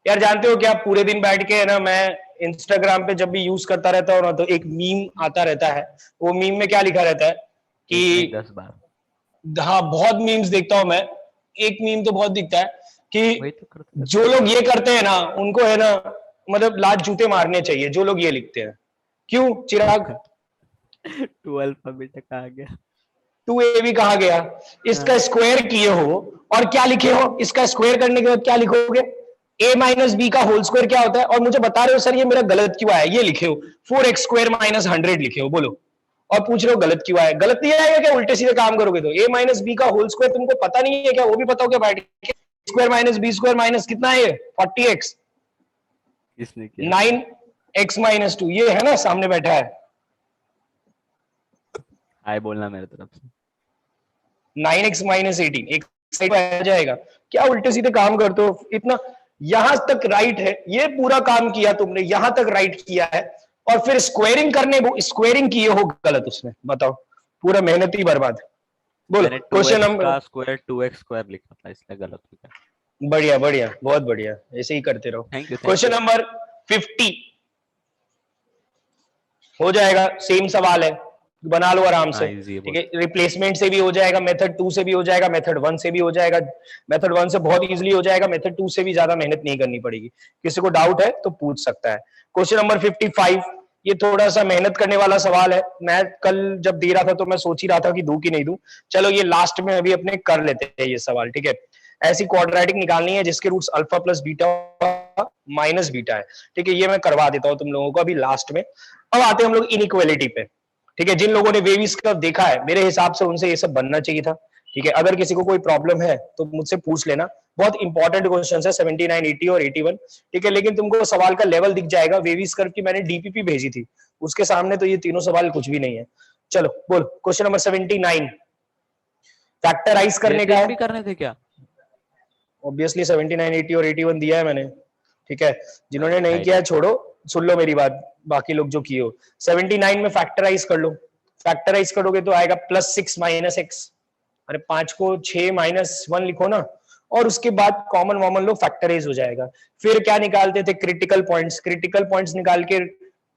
Speaker 1: यार जानते हो क्या, पूरे दिन बैठ के है ना, मैं इंस्टाग्राम पे जब भी यूज करता रहता हूँ ना, तो एक मीम आता रहता है। वो मीम में क्या लिखा रहता है
Speaker 2: एक
Speaker 1: कि
Speaker 2: 10 बार
Speaker 1: हाँ, बहुत मीम्स देखता हूं मैं। एक मीम तो बहुत दिखता है
Speaker 2: वही
Speaker 1: कि
Speaker 2: तो करते
Speaker 1: जो लोग ये करते हैं ना, उनको है ना, मतलब लात जूते मारने चाहिए जो लोग ये लिखते हैं। क्यों चिराग?
Speaker 2: 12 अल्फाबेट कहा गया।
Speaker 1: 2a भी कहा गया, इसका स्क्वायर किए हो और क्या लिखे हो? इसका स्क्वायर करने के बाद क्या लिखोगे? a माइनस बी का होल स्क्वायर क्या होता है? और मुझे बता रहे हो सर ये मेरा गलत क्यों आया? ये लिखे हो 4x स्क्वायर माइनस 100 लिखे हो, बोलो। और पूछ रहे हो गलत क्यों आया? गलत नहीं आएगा क्या? उल्टे सीधे काम करोगे तो। a माइनस बी का होल स्क्वायर तुमको पता नहीं है क्या? वो भी पता हो क्या? बैठ के square minus b square minus कितना है? 40x,
Speaker 2: किसने किया?
Speaker 1: 9x माइनस 2, ये है ना सामने बैठा है।
Speaker 2: हाय बोलना मेरे तरफ से।
Speaker 1: 9x माइनस 18 एक साइड आ जाएगा। क्या उल्टे सीधे काम करते हो इतना? यहां तक राइट है, ये पूरा काम किया तुमने, यहां तक राइट किया है, और फिर स्क्वायरिंग स्क्वायरिंग किए हो गलत उसमें। बताओ, पूरा मेहनत ही बर्बाद। बोलो
Speaker 2: मैंने
Speaker 1: क्वेश्चन
Speaker 2: 2x
Speaker 1: नंबर।
Speaker 2: का स्क्वायर 2x स्क्वायर लिखा था, इसलिए गलत हो गया।
Speaker 1: बढ़िया बढ़िया, बहुत बढ़िया, ऐसे ही करते रहो।
Speaker 2: Thank you.
Speaker 1: क्वेश्चन नंबर 50 हो जाएगा, सेम सवाल है, बना लो आराम से।
Speaker 2: हाँ इजी है
Speaker 1: ठीक
Speaker 2: बहुत।
Speaker 1: है, रिप्लेसमेंट से भी हो जाएगा, मेथड 2 से भी हो जाएगा, मेथड 1 से भी हो जाएगा। मेथड 1 से बहुत इजीली हो जाएगा, मेथड 2 से भी ज्यादा मेहनत नहीं करनी पड़ेगी। किसी को डाउट है तो पूछ सकता है। क्वेश्चन नंबर 55, ये थोड़ा सा मेहनत करने वाला सवाल है। मैं कल जब दे रहा था तो मैं सोच ही रहा था कि दूं कि नहीं दूं। चलो ये लास्ट में अभी अपने कर लेते हैं ये सवाल, ठीक है। ऐसी क्वाड्रेटिक निकालनी है जिसके roots alpha plus beta minus beta है, ठीक है। ये मैं करवा देता हूं तुम लोगों को अभी लास्ट में। अब आते हैं हम लोग इनइक्वालिटी पे, ठीक है। जिन लोगों ने वेविस कर्व देखा है, मेरे हिसाब से उनसे ये सब बनना चाहिए था, ठीक है। अगर किसी को कोई प्रॉब्लम है तो मुझसे पूछ लेना। बहुत इंपॉर्टेंट क्वेश्चन है, 79, 80 और 81, ठीक है। लेकिन तुमको सवाल का लेवल दिख जाएगा। वेविस कर्व की मैंने डीपीपी भेजी थी, उसके सामने तो ये तीनों सवाल कुछ भी नहीं है। चलो बोल, क्वेश्चन नंबर 79 फैक्टराइज करने का
Speaker 2: ये
Speaker 1: है।
Speaker 2: भी करने थे क्या?
Speaker 1: ऑब्वियसली 79, 80 और 81 दिया है मैंने, ठीक है। जिन्होंने नहीं
Speaker 2: Right.
Speaker 1: किया है छोड़ो, सुन लो मेरी बात, बाकी लोग जो किए हो। 79 में फैक्टराइज कर लो। फैक्टराइज करोगे तो आएगा +6 - x, अरे 5 को 6 माइनस 1 लिखो ना, और उसके बाद कॉमन वॉमन लो, फैक्टराइज हो जाएगा। फिर क्या निकालते थे, क्रिटिकल पॉइंट्स निकाल के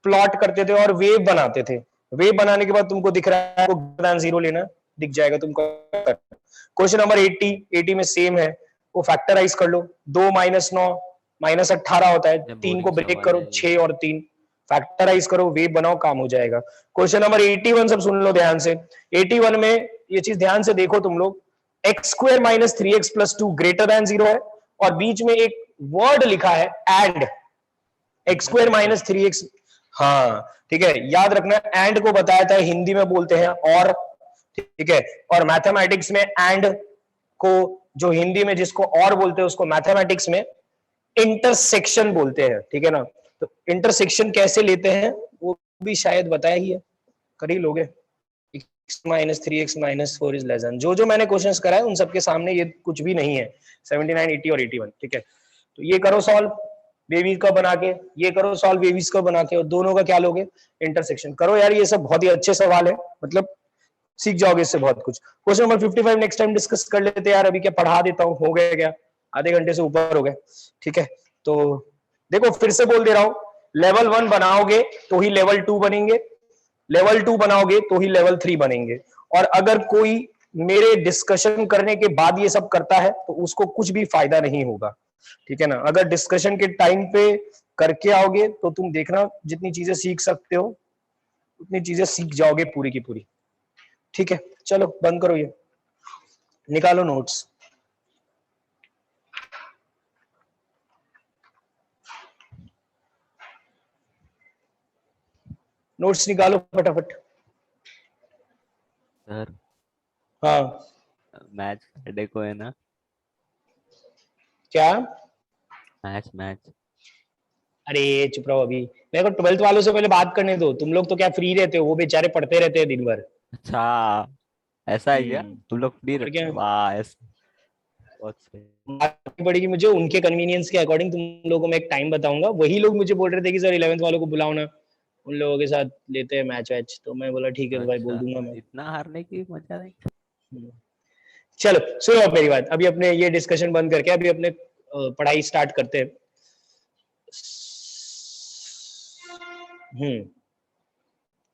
Speaker 1: प्लॉट करते थे और वेव बनाते थे। वेव बनाने के बाद तुमको दिख रहा है, आपको जीरो लेना दिख जाएगा तुमको। क्वेश्चन नंबर 80 में सेम है, वो फैक्टराइज कर लो। 2 माइनस 9 माइनस 18 होता है, 3 को
Speaker 2: बोरिंग
Speaker 1: ब्रेक
Speaker 2: सवाल
Speaker 1: करो,
Speaker 2: है ये।
Speaker 1: 6 और 3 फैक्टराइज करो, वेव बनाओ, काम हो जाएगा। क्वेश्चन नंबर 81 सब सुन लो ध्यान से। 81 में ये चीज ध्यान से देखो तुम लोग, x square minus 3x plus 2 greater than 0 है, और बीच में एक वर्ड लिखा है and, x square minus 3x। हाँ ठीक है, याद रखना, एंड को बताया था हिंदी में बोलते हैं और, ठीक है, और मैथमेटिक्स में एंड को, जो हिंदी में जिसको और बोलते हैं उसको मैथमेटिक्स में इंटरसेक्शन बोलते हैं, ठीक है ना। तो इंटरसेक्शन कैसे लेते हैं वो भी शायद बताया ही है, कर ही लोगे। x minus 3x minus 4 is less than, जो मैंने क्वेश्चंस कराए उन सबके सामने ये कुछ भी नहीं है। 79, 80 और 81, ठीक है। तो ये करो सॉल्व बेबीज का बना के, ये करो सॉल्व बेबीज का बना के, और दोनों का क्या लोगे, इंटरसेक्शन। करो यार, ये सब बहुत ही अच्छे सवाल है, मतलब सीख जाओगे इससे बहुत कुछ। Question number 55 next time discuss कर लेते हैं यार, अभी क्या पढ़ा देता हूँ, हो गया क्या, आधे घंटे से ऊपर हो गए, ठीक है। तो देखो फिर से बोल दे रहा हूं, लेवल 1 बनाओगे तो ही लेवल 2 बनेंगे, लेवल 2 बनाओगे तो ही लेवल 3 बनेंगे। और अगर कोई मेरे डिस्कशन करने के बाद ये सब करता है तो उसको कुछ भी फायदा नहीं होगा, ठीक है ना। अगर डिस्कशन के टाइम पे करके आओगे तो तुम देखना जितनी चीजें सीख सकते हो उतनी चीजें सीख जाओगे पूरी की पूरी, ठीक है। चलो बंद करो, ये निकालो नोट्स। नोट्स निकालो फटाफट।
Speaker 2: सर
Speaker 1: हाँ
Speaker 2: मैच हेडेक को है ना,
Speaker 1: क्या,
Speaker 2: मैच
Speaker 1: अरे चुप रहो, अभी मेरे को 12th वालों से पहले बात करने दो। तुम लोग तो क्या फ्री रहते हो, वो बेचारे पढ़ते रहते हैं दिन भर।
Speaker 2: अच्छा ऐसा है क्या, तुम लोग फ्री
Speaker 1: और क्या,
Speaker 2: रहते हो? वाह ऐसा बहुत सही।
Speaker 1: बात करनी पड़ेगी मुझे उनके कन्वीनियंस के अकॉर्डिंग। तुम लोगों को मैं एक टाइम बताऊंगा, वही लोग मुझे बोल रहे थे कि सर 11th वालों को बुलाओ ना, उन लोगों के साथ लेते हैं मैच वैच। तो मैं बोला ठीक है भाई, बोल
Speaker 2: अच्छा
Speaker 1: दूंगा मैं।
Speaker 2: इतना हारने की मजा नहीं।
Speaker 1: चलो सुनो अब मेरी बात, अभी अपने ये डिस्कशन बंद करके अभी अपने पढ़ाई स्टार्ट करते हैं।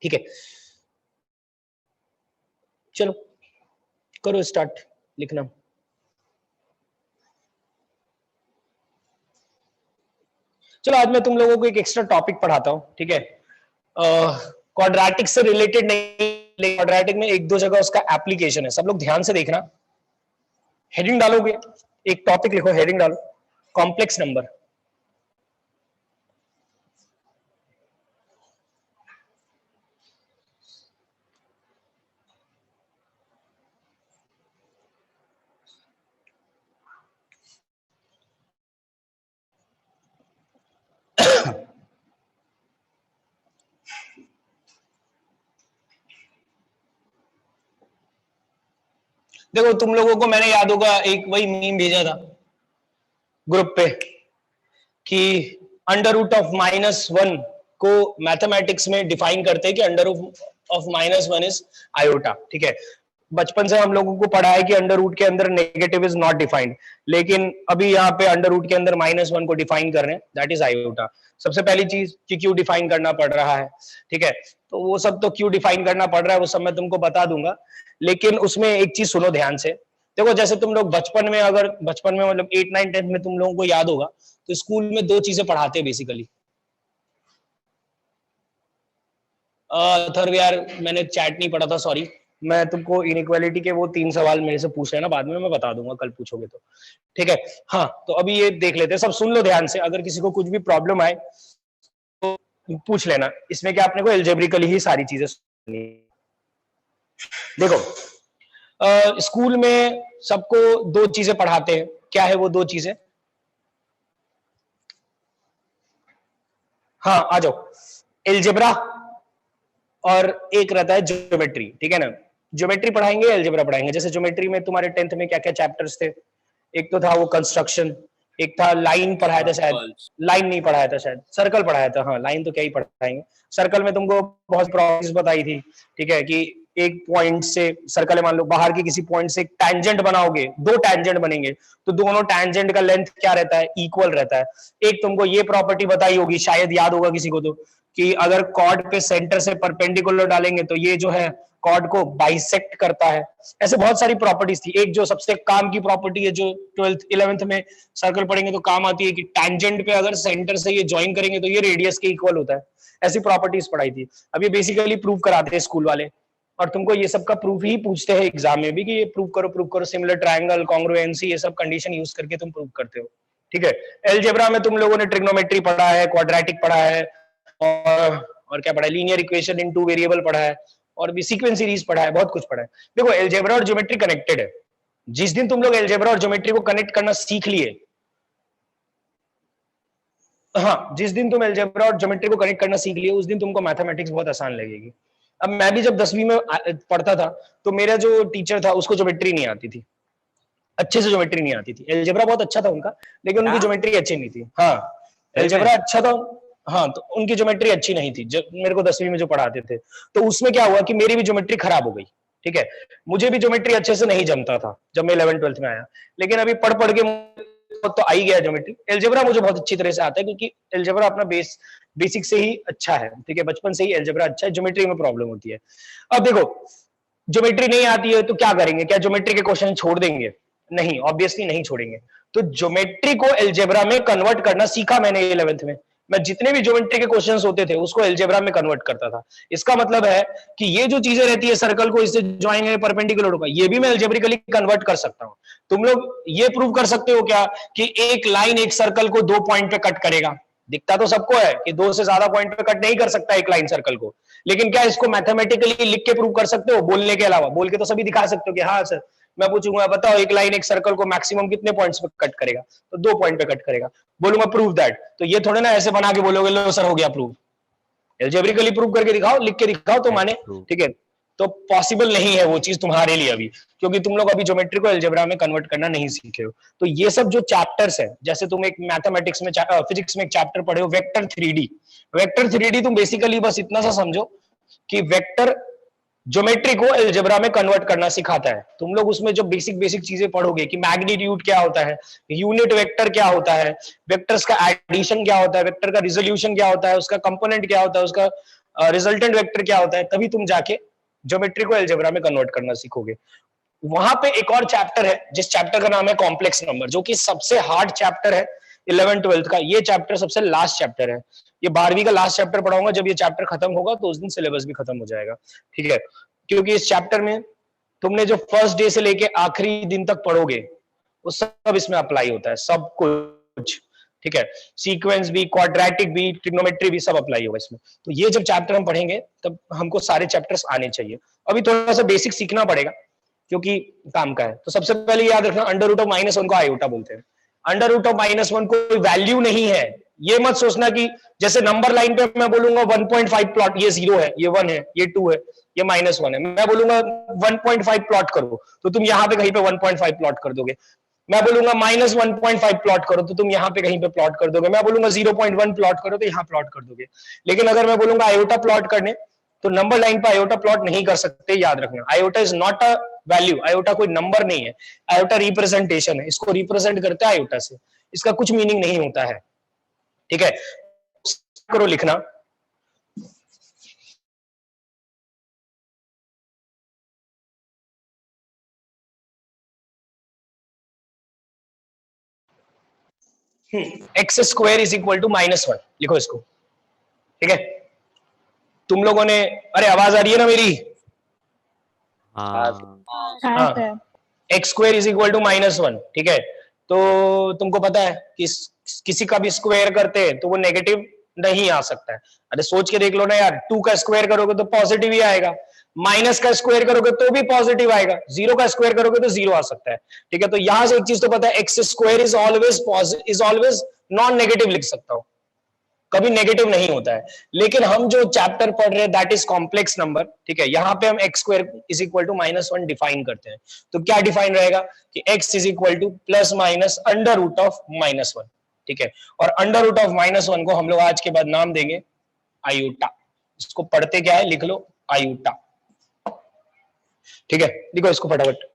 Speaker 1: ठीक है, चलो करो स्टार्ट लिखना। चलो आज मैं तुम लोगों को एक एक्स्ट्रा टॉपिक पढ़ाता हूं, ठीक है। क्वाड्रेटिक से रिलेटेड नहीं, क्वाड्रेटिक में एक दो जगह उसका एप्लीकेशन है, सब लोग ध्यान से देखना। हेडिंग डालोगे, एक टॉपिक लिखो, हेडिंग डालो कॉम्प्लेक्स नंबर। देखो तुम लोगों को मैंने याद होगा एक वही मीम भेजा था ग्रुप पे कि अंडर रूट ऑफ -1 को मैथमेटिक्स में डिफाइन करते हैं कि अंडर ऑफ -1 इज आयोटा, ठीक है। बचपन से हम लोगों को पढ़ा है कि अंडर रूट के अंदर नेगेटिव इज नॉट डिफाइंड, लेकिन अभी यहाँ पे अंडर रूट के अंदर -1 को डिफाइन कर रहे हैं, दैट इज आयोटा। सबसे पहली चीज कि क्यों डिफाइन करना पड़ रहा है, ठीक है। तो वो सब तो क्यों डिफाइन करना पड़ रहा है वो सब मैं तुमको बता दूंगा, लेकिन उसमें एक चीज सुनो ध्यान से। देखो जैसे तुम लोग बचपन में, अगर बचपन में मतलब 8, 9, 10 में तुम लोगों को याद होगा तो स्कूल में दो चीजें पढ़ाते हैं बेसिकली। थर्ड यार मैंने चैट नहीं पढ़ा था, सॉरी। मैं तुमको इनइक्वालिटी के वो 3 सवाल मेरे से पूछ रहे हैं ना, बाद में मैं बता दूंगा, कल पूछोगे तो, ठीक है। हाँ तो अभी ये देख लेते हैं, सब सुन लो ध्यान से, अगर किसी को कुछ भी प्रॉब्लम आए तो पूछ लेना। इसमें क्या अपने को एल्जेब्रिकली ही सारी चीजें सुननी है। देखो स्कूल में सबको दो चीजें पढ़ाते हैं, क्या है वो दो चीजें, हाँ आ जाओ, एल्जेब्रा और एक रहता है ज्योमेट्री, ठीक है ना। ज्योमेट्री पढ़ाएंगे, एल्जेब्रा पढ़ाएंगे। जैसे ज्योमेट्री में तुम्हारे 10th में क्या क्या चैप्टर्स थे, एक तो था वो कंस्ट्रक्शन, एक था लाइन पढ़ाया था शायद, लाइन नहीं पढ़ाया था शायद, सर्कल पढ़ाया था। हाँ लाइन तो क्या ही पढ़ाएंगे, सर्कल में तुमको बहुत प्रॉपर्टीज बताई थी, ठीक है, कि एक पॉइंट से सर्कल है मान लो, बाहर के किसी पॉइंट से एक टैंजेंट बनाओगे, दो टैंजेंट बनेंगे, तो दोनों टैंजेंट का लेंथ क्या रहता है, इक्वल रहता है। एक तुमको ये प्रॉपर्टी बताई होगी, शायद याद होगा किसी को, तो कि अगर कॉर्ड पे सेंटर से परपेंडिकुलर डालेंगे तो ये जो है कॉर्ड को बाइसेक्ट करता है। ऐसे बहुत सारी प्रॉपर्टीज थी। एक जो सबसे काम की प्रॉपर्टी है, जो 12th 11th में सर्कल पढ़ेंगे तो काम आती है, कि टैंजेंट पे अगर सेंटर से ये ज्वाइन करेंगे तो ये रेडियस के इक्वल होता है। ऐसी प्रॉपर्टीज पढ़ाई थी। अब ये बेसिकली प्रूव कराते हैं स्कूल वाले, और तुमको ये सब का प्रूफ ही पूछते हैं एग्जाम में भी, कि ये प्रूव करो, सिमिलर ट्रायंगल, कॉन्ग्रुएंसी, ये सब कंडीशन यूज करके तुम प्रूव करते हो। ठीक है। अलजेब्रा में तुम लोगों ने ट्रिग्नोमेट्री पढ़ा है, क्वाड्रेटिक पढ़ा है, और क्या पढ़ा है, linear equation in two variable पढ़ा है, और भी सीक्वेंस सीरीज पढ़ा है, बहुत कुछ पढ़ा है। देखो अलजेब्रा और ज्योमेट्री कनेक्टेड है। जिस दिन तुम लोग अलजेब्रा और ज्योमेट्री को कनेक्ट करना सीख लिए, हाँ, जिस दिन तुम अलजेब्रा और ज्योमेट्री को कनेक्ट करना सीख लिए, उस दिन तुमको मैथमेटिक्स बहुत आसान लगेगी। अब मैं भी जब 10वीं में पढ़ता था, तो मेरा जो टीचर था उसको ज्योमेट्री नहीं आती थी, अच्छे से ज्योमेट्री नहीं आती थी। अलजेब्रा बहुत अच्छा था उनका, लेकिन उनकी ज्योमेट्री अच्छी नहीं थी। हाँ, अलजेब्रा अच्छा था, हाँ, तो उनकी ज्योमेट्री अच्छी नहीं थी। जब मेरे को 10वीं में जो पढ़ाते थे, तो उसमें क्या हुआ कि मेरी भी ज्योमेट्री खराब हो गई। ठीक है, मुझे भी ज्योमेट्री अच्छे से नहीं जमता था जब मैं 11th 12th में आया, लेकिन अभी पढ़ पढ़ के तो आ ही गया ज्योमेट्री। अलजेब्रा मुझे बहुत अच्छी तरह से आता है, क्योंकि अलजेब्रा अपना बेसिक से ही अच्छा है। ठीक है, बचपन से ही अलजेब्रा अच्छा है, ज्योमेट्री में प्रॉब्लम होती है। अब देखो, ज्योमेट्री नहीं आती है तो क्या करेंगे, क्या ज्योमेट्री के क्वेश्चन छोड़ देंगे? नहीं, ऑब्वियसली नहीं छोड़ेंगे। तो ज्योमेट्री को अलजेब्रा में कन्वर्ट करना सीखा मैंने 11th में। मैं जितने भी ज्योमेट्री के क्वेश्चंस होते थे उसको अलजेब्रा में कन्वर्ट करता था। इसका मतलब है कि ये जो चीजें रहती है, सर्कल को इससे ज्वाइन है, परपेंडिकुलर होगा, ये भी मैं अलजेब्रिकली कन्वर्ट कर सकता हूं। तुम लोग ये प्रूव कर सकते हो क्या कि एक लाइन एक सर्कल को 2 पॉइंट पे कट करेगा? दिखता तो सबको है कि 2 से ज्यादा पॉइंट पे कट नहीं कर सकता एक लाइन सर्कल को, लेकिन क्या इसको मैथमेटिकली लिख के प्रूव कर सकते हो? बोलने के अलावा, बोल के तो सभी दिखा सकते हो कि हाँ सर, मैं पूछूंगा बताओ एक लाइन एक सर्कल को मैक्सिमम कितने पॉइंट्स पे कट करेगा, तो 2 पॉइंट पे कट करेगा। बोलूंगा प्रूव दैट, तो ये थोड़े ना ऐसे बना के बोलोगे लो सर हो गया प्रूव। एल्जेब्रिकली प्रूव करके दिखाओ, लिख के दिखाओ तो माने। ठीक है, तो पॉसिबल नहीं है वो चीज तुम्हारे लिए अभी, क्योंकि तुम लोग अभी ज्योमेट्री को अलजेब्रा में कन्वर्ट करना नहीं सीखे हो। तो ये सब जो चैप्टर्स है, जैसे तुम एक मैथमेटिक्स में फिजिक्स में एक चैप्टर पढ़े हो वेक्टर 3D, वेक्टर 3D तुम बेसिकली बस इतना सा समझो कि वेक्टर ज्योमेट्री को अलजेब्रा में कन्वर्ट करना सिखाता है। तुम लोग उसमें जो बेसिक चीजें पढ़ोगे कि मैग्नीट्यूड क्या होता है, यूनिट वेक्टर क्या होता है, वेक्टर्स का एडिशन क्या होता है, वेक्टर का रिजोल्यूशन क्या होता है, उसका कंपोनेंट क्या होता है, उसका रिजल्टेंट वेक्टर क्या होता है, तभी तुम जाके ज्योमेट्री को अलजेब्रा में कन्वर्ट करना सीखोगे। वहां पे एक और चैप्टर है जिस चैप्टर का नाम है कॉम्प्लेक्स नंबर, जो कि सबसे हार्ड चैप्टर है 11th 12th का। ये चैप्टर सबसे लास्ट चैप्टर है, ये 12वीं का लास्ट चैप्टर पढ़ाऊंगा। जब ये चैप्टर खत्म होगा तो उस दिन सिलेबस भी खत्म हो जाएगा। ठीक है, क्योंकि इस चैप्टर में तुमने जो फर्स्ट डे से लेके आखिरी दिन तक पढ़ोगे वो सब इसमें अप्लाई होता है, सब कुछ। ठीक है, सीक्वेंस भी, क्वाड्रेटिक भी, ट्रिग्नोमेट्री भी, सब अप्लाई होगा इसमें। तो ये जब चैप्टर हम पढ़ेंगे तब हमको सारे चैप्टर्स आने चाहिए। अभी थोड़ा सा बेसिक सीखना पड़ेगा क्योंकि काम का है। तो सबसे पहले याद रखना, अंडर रूट ऑफ -1 को आयोटा बोलते हैं। अंडर रूट ऑफ -1 कोई वैल्यू नहीं है। ये मत सोचना कि जैसे नंबर लाइन पे मैं बोलूंगा 1.5 प्लॉट, ये 0 है, ये 1 है, ये 2 है, ये -1 है। मैं बोलूंगा 1.5 प्लॉट करो तो तुम यहाँ पे कहीं पे 1.5 प्लॉट कर दोगे। मैं बोलूंगा -1.5 प्लॉट करो तो तुम यहाँ पे कहीं पे प्लॉट कर दोगे। मैं बोलूंगा 0.1 प्लॉट करो तो यहाँ प्लॉट कर दोगे। लेकिन अगर मैं बोलूंगा आयोटा प्लॉट करने, तो नंबर लाइन पे आयोटा प्लॉट नहीं कर सकते, याद रखना। Iota is not a value, iota कोई नंबर नहीं है, आयोटा रिप्रेजेंटेशन है। इसको रिप्रेजेंट करते हैं आयोटा से, इसका कुछ मीनिंग नहीं होता है। ठीक है, करो लिखना। X square is equal to -1, लिखो इसको। ठीक है, तुम लोगों ने, अरे आवाज आ रही है ना मेरी? हाँ, x square is equal to -1। ठीक है, तो तुमको पता है कि किसी का भी स्क्वायर करते हैं तो वो नेगेटिव नहीं आ सकता है। अरे सोच के देख लो ना यार, 2 का स्क्वायर करोगे तो पॉजिटिव ही आएगा, माइनस का स्क्वायर करोगे तो भी पॉजिटिव आएगा, 0 का स्क्वायर करोगे तो 0 आ सकता है। ठीक है, तो यहां से एक चीज तो पता है, x square is always non negative लिख सकता हूं, कभी नेगेटिव नहीं होता है। लेकिन हम जो चैप्टर पढ़ रहे हैं दैट इज कॉम्प्लेक्स नंबर। ठीक है, यहां पे हम x square is equal to -1 define करते हैं। तो क्या डिफाइन रहेगा कि x is equal to plus minus under root of -1। ठीक है, और अंडर रूट ऑफ -1 को हम लोग आज के बाद नाम देंगे आयोटा। इसको पढ़ते क्या है, लिख लो आयोटा। ठीक है, देखो इसको फटाफट।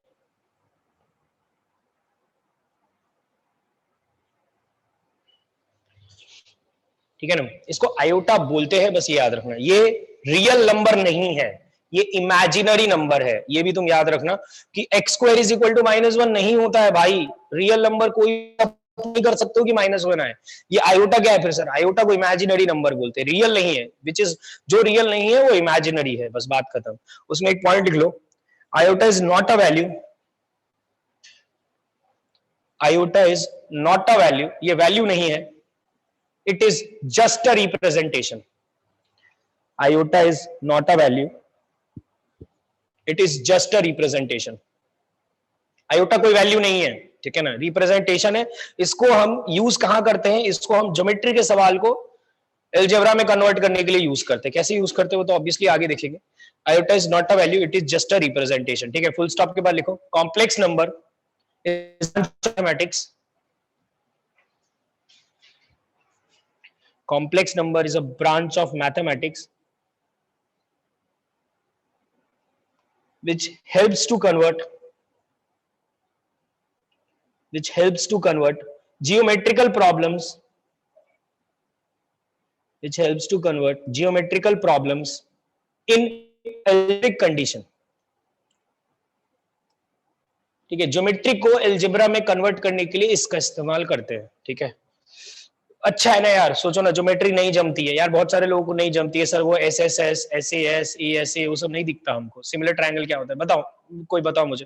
Speaker 1: ठीक है ना, इसको आयोटा बोलते हैं, बस ये याद रखना। ये रियल नंबर नहीं है, ये इमेजिनरी नंबर है, ये भी तुम याद रखना कि x square is equal to -1 नहीं होता है भाई। रियल नंबर कोई नहीं कर सकते हो कि -1 आए। ये आयोटा क्या है फिर सर? आयोटा को इमेजिनरी नंबर बोलते हैं, रियल नहीं है। विच इज, जो रियल नहीं है वो इमेजिनरी है, बस बात खत्म। उसमें एक पॉइंट लिख लो, iota is not a value, iota is not a value, ये वैल्यू नहीं है, it is just a representation. Iota is not a value, it is just a representation. iota कोई वैल्यू नहीं है, ठीक है ना, रिप्रेजेंटेशन है। इसको हम यूज कहां करते हैं? इसको हम ज्योमेट्री के सवाल को अलजेब्रा में कन्वर्ट करने के लिए यूज करते हैं। कैसे यूज करते हो तो ऑब्वियसली आगे देखेंगे। iota is not a value, it is just a representation। ठीक है, फुल स्टॉप के बाद लिखो complex number is mathematics, complex number is a branch of mathematics which helps to convert geometrical problems, which helps to convert geometrical problems in algebraic condition। ठीक है, geometry को algebra में convert करने के लिए इसका इस्तेमाल करते हैं। ठीक है, अच्छा है ना यार, सोचो ना, ज्योमेट्री नहीं जमती है यार, बहुत सारे लोगों को नहीं जमती है सर, वो S S S, S A S A, वो सब नहीं दिखता हमको। सिमिलर ट्रायंगल क्या होता है बताओ, कोई बताओ मुझे,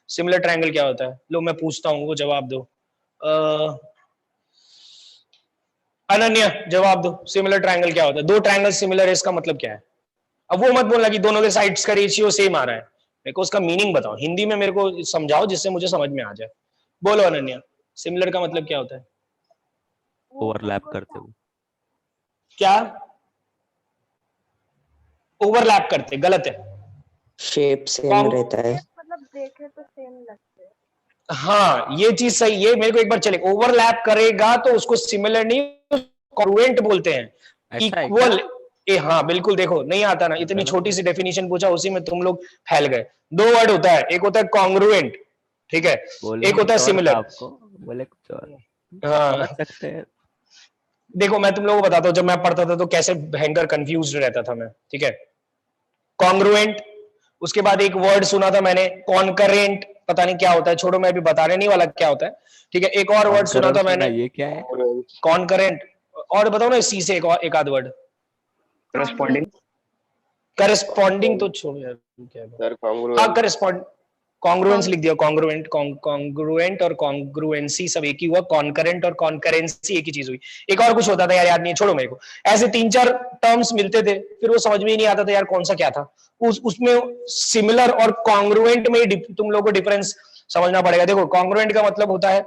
Speaker 1: सिमिलर ट्रायंगल क्या होता है? लो मैं पूछता हूँ, वो जवाब दो। अनन्या जवाब दो, सिमिलर ट्रायंगल क्या होता है? दो ट्रायंगल सिमिलर है, इसका मतलब क्या है? अब वो मत बोलना कि दोनों के साइड्स का रेशियो सेम आ रहा है, मेरे को उसका मीनिंग बताओ, हिंदी में मेरे को समझाओ जिससे मुझे समझ में आ जाए। बोलो अनन्या, सिमिलर का मतलब क्या होता है?
Speaker 2: ओवरलैप करते हुए।
Speaker 1: क्या? ओवरलैप करते, गलत है।
Speaker 5: शेप सेम रहता है।
Speaker 3: मतलब देखे तो सेम लगते हैं।
Speaker 1: हाँ ये चीज सही है, मेरे को एक बार चले, ओवरलैप करेगा तो उसको सिमिलर नहीं, कॉन्ग्रुएंट बोलते हैं,
Speaker 2: ऐसा है
Speaker 1: इक्वल। ए हाँ बिल्कुल, देखो नहीं आता ना, इतनी
Speaker 2: गलत
Speaker 1: छोटी सी डेफिनेशन पूछा उसी में तुम लोग फैल गए। दो वर्ड होता है, एक होता है कॉन्ग्रुएंट, ठीक है,
Speaker 2: बोले
Speaker 1: एक होता है
Speaker 2: कुछ और था
Speaker 1: सिमिलर।
Speaker 2: आपको, बोले कुछ और।
Speaker 1: हाँ
Speaker 2: समझ सकते हैं।
Speaker 1: देखो मैं तुम लोगों को बताता हूँ, जब मैं पढ़ता था तो कैसे भयंकर कंफ्यूज रहता था मैं। ठीक है, कॉन्ग्रुएंट, उसके बाद एक वर्ड सुना था मैंने कॉन्करेंट, पता नहीं क्या होता है, छोड़ो मैं अभी बताने नहीं वाला क्या होता है। ठीक है, एक और वर्ड सुना था मैंने,
Speaker 2: ये क्या है?
Speaker 1: कॉन्करेंट, और बताओ ना इसी से एक आध वर्ड।
Speaker 5: करस्पॉन्डिंग।
Speaker 1: करस्पॉन्डिंग तो छोड़ो यार, क्या है?
Speaker 5: सर
Speaker 1: हाँ करस्पॉन्ड, कॉन्ग्रुएंस लिख दिया, कॉन्ग्रुएंट, कॉन्ग्रुएंट और कॉन्ग्रुएंसी सब एक ही हुआ, कॉन्करेंट और कॉन्करेंसी एक ही चीज हुई। एक और कुछ होता था यार, याद नहीं है, छोड़ो मेरे को। ऐसे 3-4 टर्म्स मिलते थे, फिर वो समझ में ही नहीं आता था यार कौन सा क्या था। उसमें सिमिलर और कॉन्ग्रुएंट में तुम लोगों को डिफरेंस समझना पड़ेगा। देखो कॉन्ग्रुएंट का मतलब होता है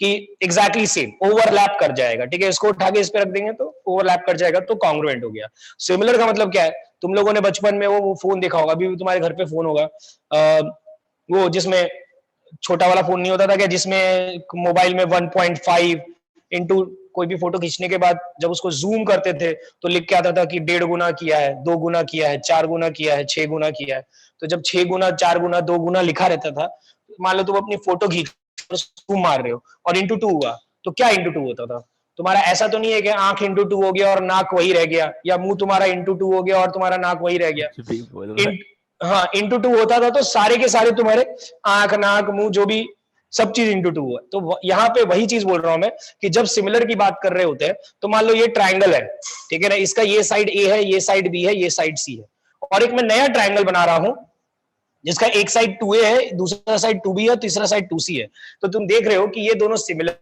Speaker 1: कि एग्जैक्टली सेम, ओवरलैप कर जाएगा। ठीक है, इसको उठा के इस पे रख देंगे तो ओवरलैप कर जाएगा, तो कॉन्ग्रुएंट हो गया। सिमिलर का मतलब क्या है? तुम लोगों ने बचपन में वो फोन देखा होगा, अभी भी तुम्हारे घर पे फोन होगा, वो जिसमें छोटा वाला फोन नहीं होता था क्या, जिसमें मोबाइल में 1.5 इंटू कोई भी फोटो खींचने के बाद जब उसको जूम करते थे तो लिख के आता था कि 1.5 गुना किया है, 2 गुना किया है, 4 गुना किया है, 6 गुना किया है। तो जब 6 गुना, 4 गुना, 2 गुना लिखा रहता था, मान लो तुम अपनी फोटो खींच जूम मार रहे हो और इंटू 2 हुआ, तो क्या इंटू 2 होता था तुम्हारा? ऐसा तो नहीं है कि आंख इंटू 2 हो गया और नाक वही रह गया, या मुंह तुम्हारा इंटू 2 हो गया और तुम्हारा नाक वही रह गया।
Speaker 2: कुछ भी बोल रहा है।
Speaker 1: हाँ इंटू 2 होता था, तो सारे के सारे तुम्हारे आंख, नाक, मुंह, जो भी सब चीज इंटू 2 हुआ। तो यहाँ पे वही चीज बोल रहा हूं मैं कि जब सिमिलर की बात कर रहे होते हैं, तो मान लो ये ट्राइंगल है, ठीक है ना, इसका ये साइड ए है, ये साइड बी है, ये साइड सी है, और एक मैं नया ट्राइंगल बना रहा हूं जिसका एक साइड 2a है, दूसरा साइड 2b है, तीसरा साइड 2c है। तो तुम देख रहे हो कि ये दोनों सिमिलर,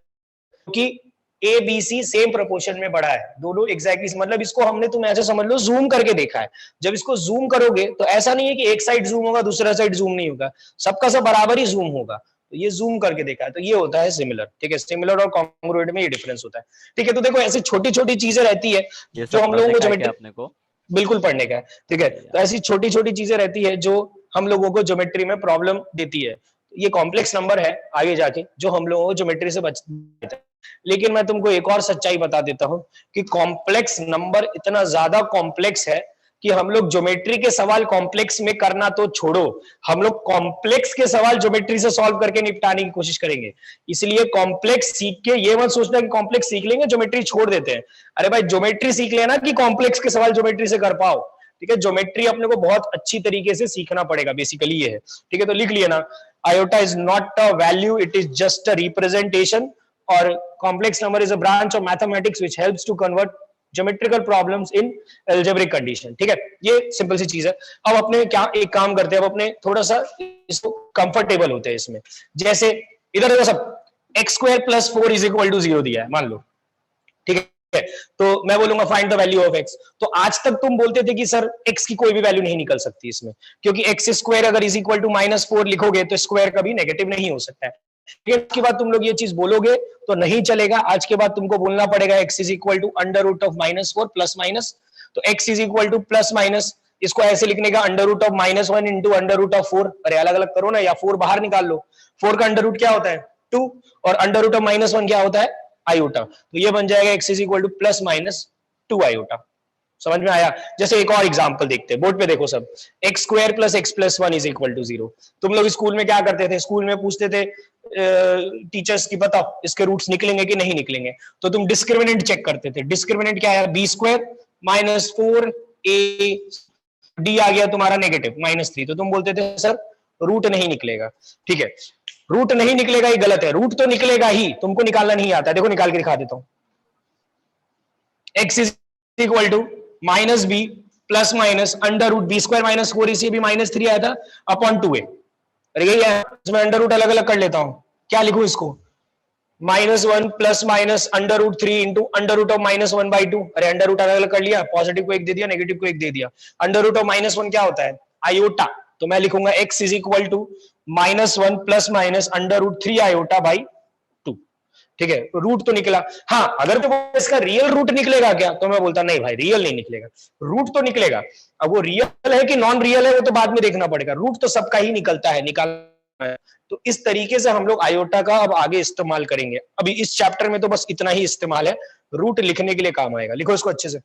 Speaker 1: क्योंकि a b c same proportion में बड़ा है, दोनों एग्जैक्टली, मतलब इसको हमने, तुम ऐसे समझ लो, जूम करके देखा है। जब इसको जूम करोगे तो ऐसा नहीं है कि एक साइड जूम होगा दूसरा साइड जूम नहीं होगा, सबका सब बराबर ही जूम होगा। तो ये जूम करके देखा है, तो ये होता है सिमिलर। ठीक है, सिमिलर और कॉन्ग्रुएंट में ये डिफरेंस होता है। ठीक है, तो देखो ऐसी छोटी छोटी चीजें रहती है
Speaker 2: ये
Speaker 1: जो
Speaker 2: सब
Speaker 1: हम लोगों को
Speaker 2: पढ़ने का है
Speaker 1: ज्योमेट्री,
Speaker 2: क्या अपने को?
Speaker 1: बिल्कुल पढ़ने का है। ठीक है, तो ऐसी छोटी छोटी चीजें रहती है जो हम लोगों को ज्योमेट्री में प्रॉब्लम देती है। ये कॉम्प्लेक्स नंबर है आगे जाके जो हम लोगों को ज्योमेट्री से बच देता है। लेकिन मैं तुमको एक और सच्चाई बता देता हूं कि कॉम्प्लेक्स नंबर इतना ज्यादा कॉम्प्लेक्स है कि हम लोग ज्योमेट्री के सवाल कॉम्प्लेक्स में करना तो छोड़ो, हम लोग कॉम्प्लेक्स के सवाल ज्योमेट्री से सॉल्व करके निपटाने की कोशिश करेंगे। इसलिए कॉम्प्लेक्स सीख के ये मत सोचना कि कॉम्प्लेक्स सीख लेंगे ज्योमेट्री छोड़ देते हैं। अरे भाई ज्योमेट्री सीख लेना कि कॉम्प्लेक्स के सवाल ज्योमेट्री से कर पाओ। ठीक है, ज्योमेट्री अपने को बहुत अच्छी तरीके से सीखना पड़ेगा, बेसिकली ये है। ठीक है, तो लिख लिया ना, iota is not a value, it is just a representation, और complex number is a branch of mathematics which helps to convert geometrical problems in algebraic condition. ठीक है, ये सिंपल सी चीज है। अब अपने क्या एक काम करते हैं, अब अपने थोड़ा सा इसको कंफर्टेबल होते हैं इसमें। जैसे इधर देखो सब, x square plus 4 is equal to 0 दिया है मान लो। ठीक है, तो मैं बोलूंगा find the value of x. तो आज तक तुम बोलते थे कि सर एक्स की कोई भी वैल्यू नहीं निकल सकती इसमें, क्योंकि एक्स स्क्वायर अगर इज इक्वल टू -4 लिखोगे तो स्क्वायर कभी नेगेटिव नहीं हो सकता है। इसके बाद तुम लोग ये चीज बोलोगे तो नहीं चलेगा। आज के बाद तुमको बोलना पड़ेगा X is equal to under root of -4 plus minus. तो X is equal to plus minus, इसको ऐसे लिखने का under root of -1 into under root of 4। अरे अलग अलग करो ना, या 4 बाहर निकाल लो। 4 का अंडर रूट क्या होता है 2, और अंडर रूट ऑफ -1 क्या होता है आयोटा। तो ये बन जाएगा x is equal to plus minus 2 iota. समझ में आया? जैसे एक और एग्जांपल देखते हैं, बोर्ड पे देखो सब, x square plus x plus 1 is equal to 0। तुम लोग स्कूल में क्या करते थे, स्कूल में पूछते थे टीचर्स की, बताओ इसके रूट्स निकलेंगे कि नहीं निकलेंगे, तो तुम डिस्क्रिमिनेंट चेक करते थे। डिस्क्रिमिनेंट क्या है, B square minus 4 A D आ गया तुम्हारा नेगेटिव -3, तो तुम बोलते थे सर रूट नहीं निकलेगा। ठीक है, रूट नहीं निकलेगा ये गलत है, रूट तो निकलेगा ही, तुमको निकालना नहीं आता। देखो निकाल के दिखा देता हूं, x is equal to minus b plus minus under root b square minus 4 इसी भी -3 आया था अपॉन 2a। अरे यही है, इसमें अंडर रूट अलग अलग कर लेता हूं, क्या लिखूं इसको, -1 plus minus under root 3 into under root of -1/2। अरे अंडर रूट अलग अलग कर लिया, पॉजिटिव को 1 दे दिया, नेगेटिव को 1 दे दिया। अंडर रूट ऑफ -1 क्या होता है आयोटा, तो मैं लिखूंगा x is equal to -1 plus minus under root 3 iota by 2। ठीक है, रूट तो निकला। हाँ, अगर तो इसका रियल रूट निकलेगा क्या, तो मैं बोलता नहीं भाई रियल नहीं निकलेगा, रूट तो निकलेगा। अब वो रियल है कि नॉन रियल है वो तो बाद में देखना पड़ेगा, रूट तो सबका ही निकलता है, निकालना है। तो इस तरीके से हम लोग आयोटा का अब आगे इस्तेमाल करेंगे। अभी इस चैप्टर में तो बस इतना ही इस्तेमाल है, रूट लिखने के लिए काम आएगा। लिखो इसको अच्छे से,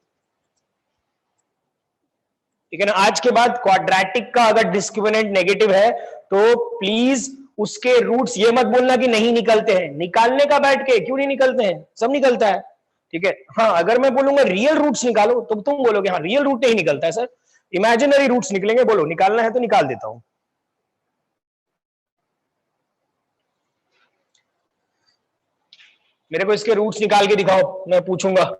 Speaker 1: ठीक है ना। आज के बाद क्वाड्रेटिक का अगर डिस्क्रिमिनेंट नेगेटिव है तो प्लीज उसके रूट्स ये मत बोलना कि नहीं निकलते हैं, निकालने का बैठ के, क्यों नहीं निकलते हैं, सब निकलता है। ठीक है, हाँ अगर मैं बोलूंगा रियल रूट्स निकालो तो तुम बोलोगे हाँ रियल रूट नहीं निकलता है सर, इमेजिनरी रूट्स निकलेंगे। बोलो निकालना है तो निकाल देता हूं। मेरे को इसके रूट्स निकाल के दिखाओ, मैं पूछूंगा,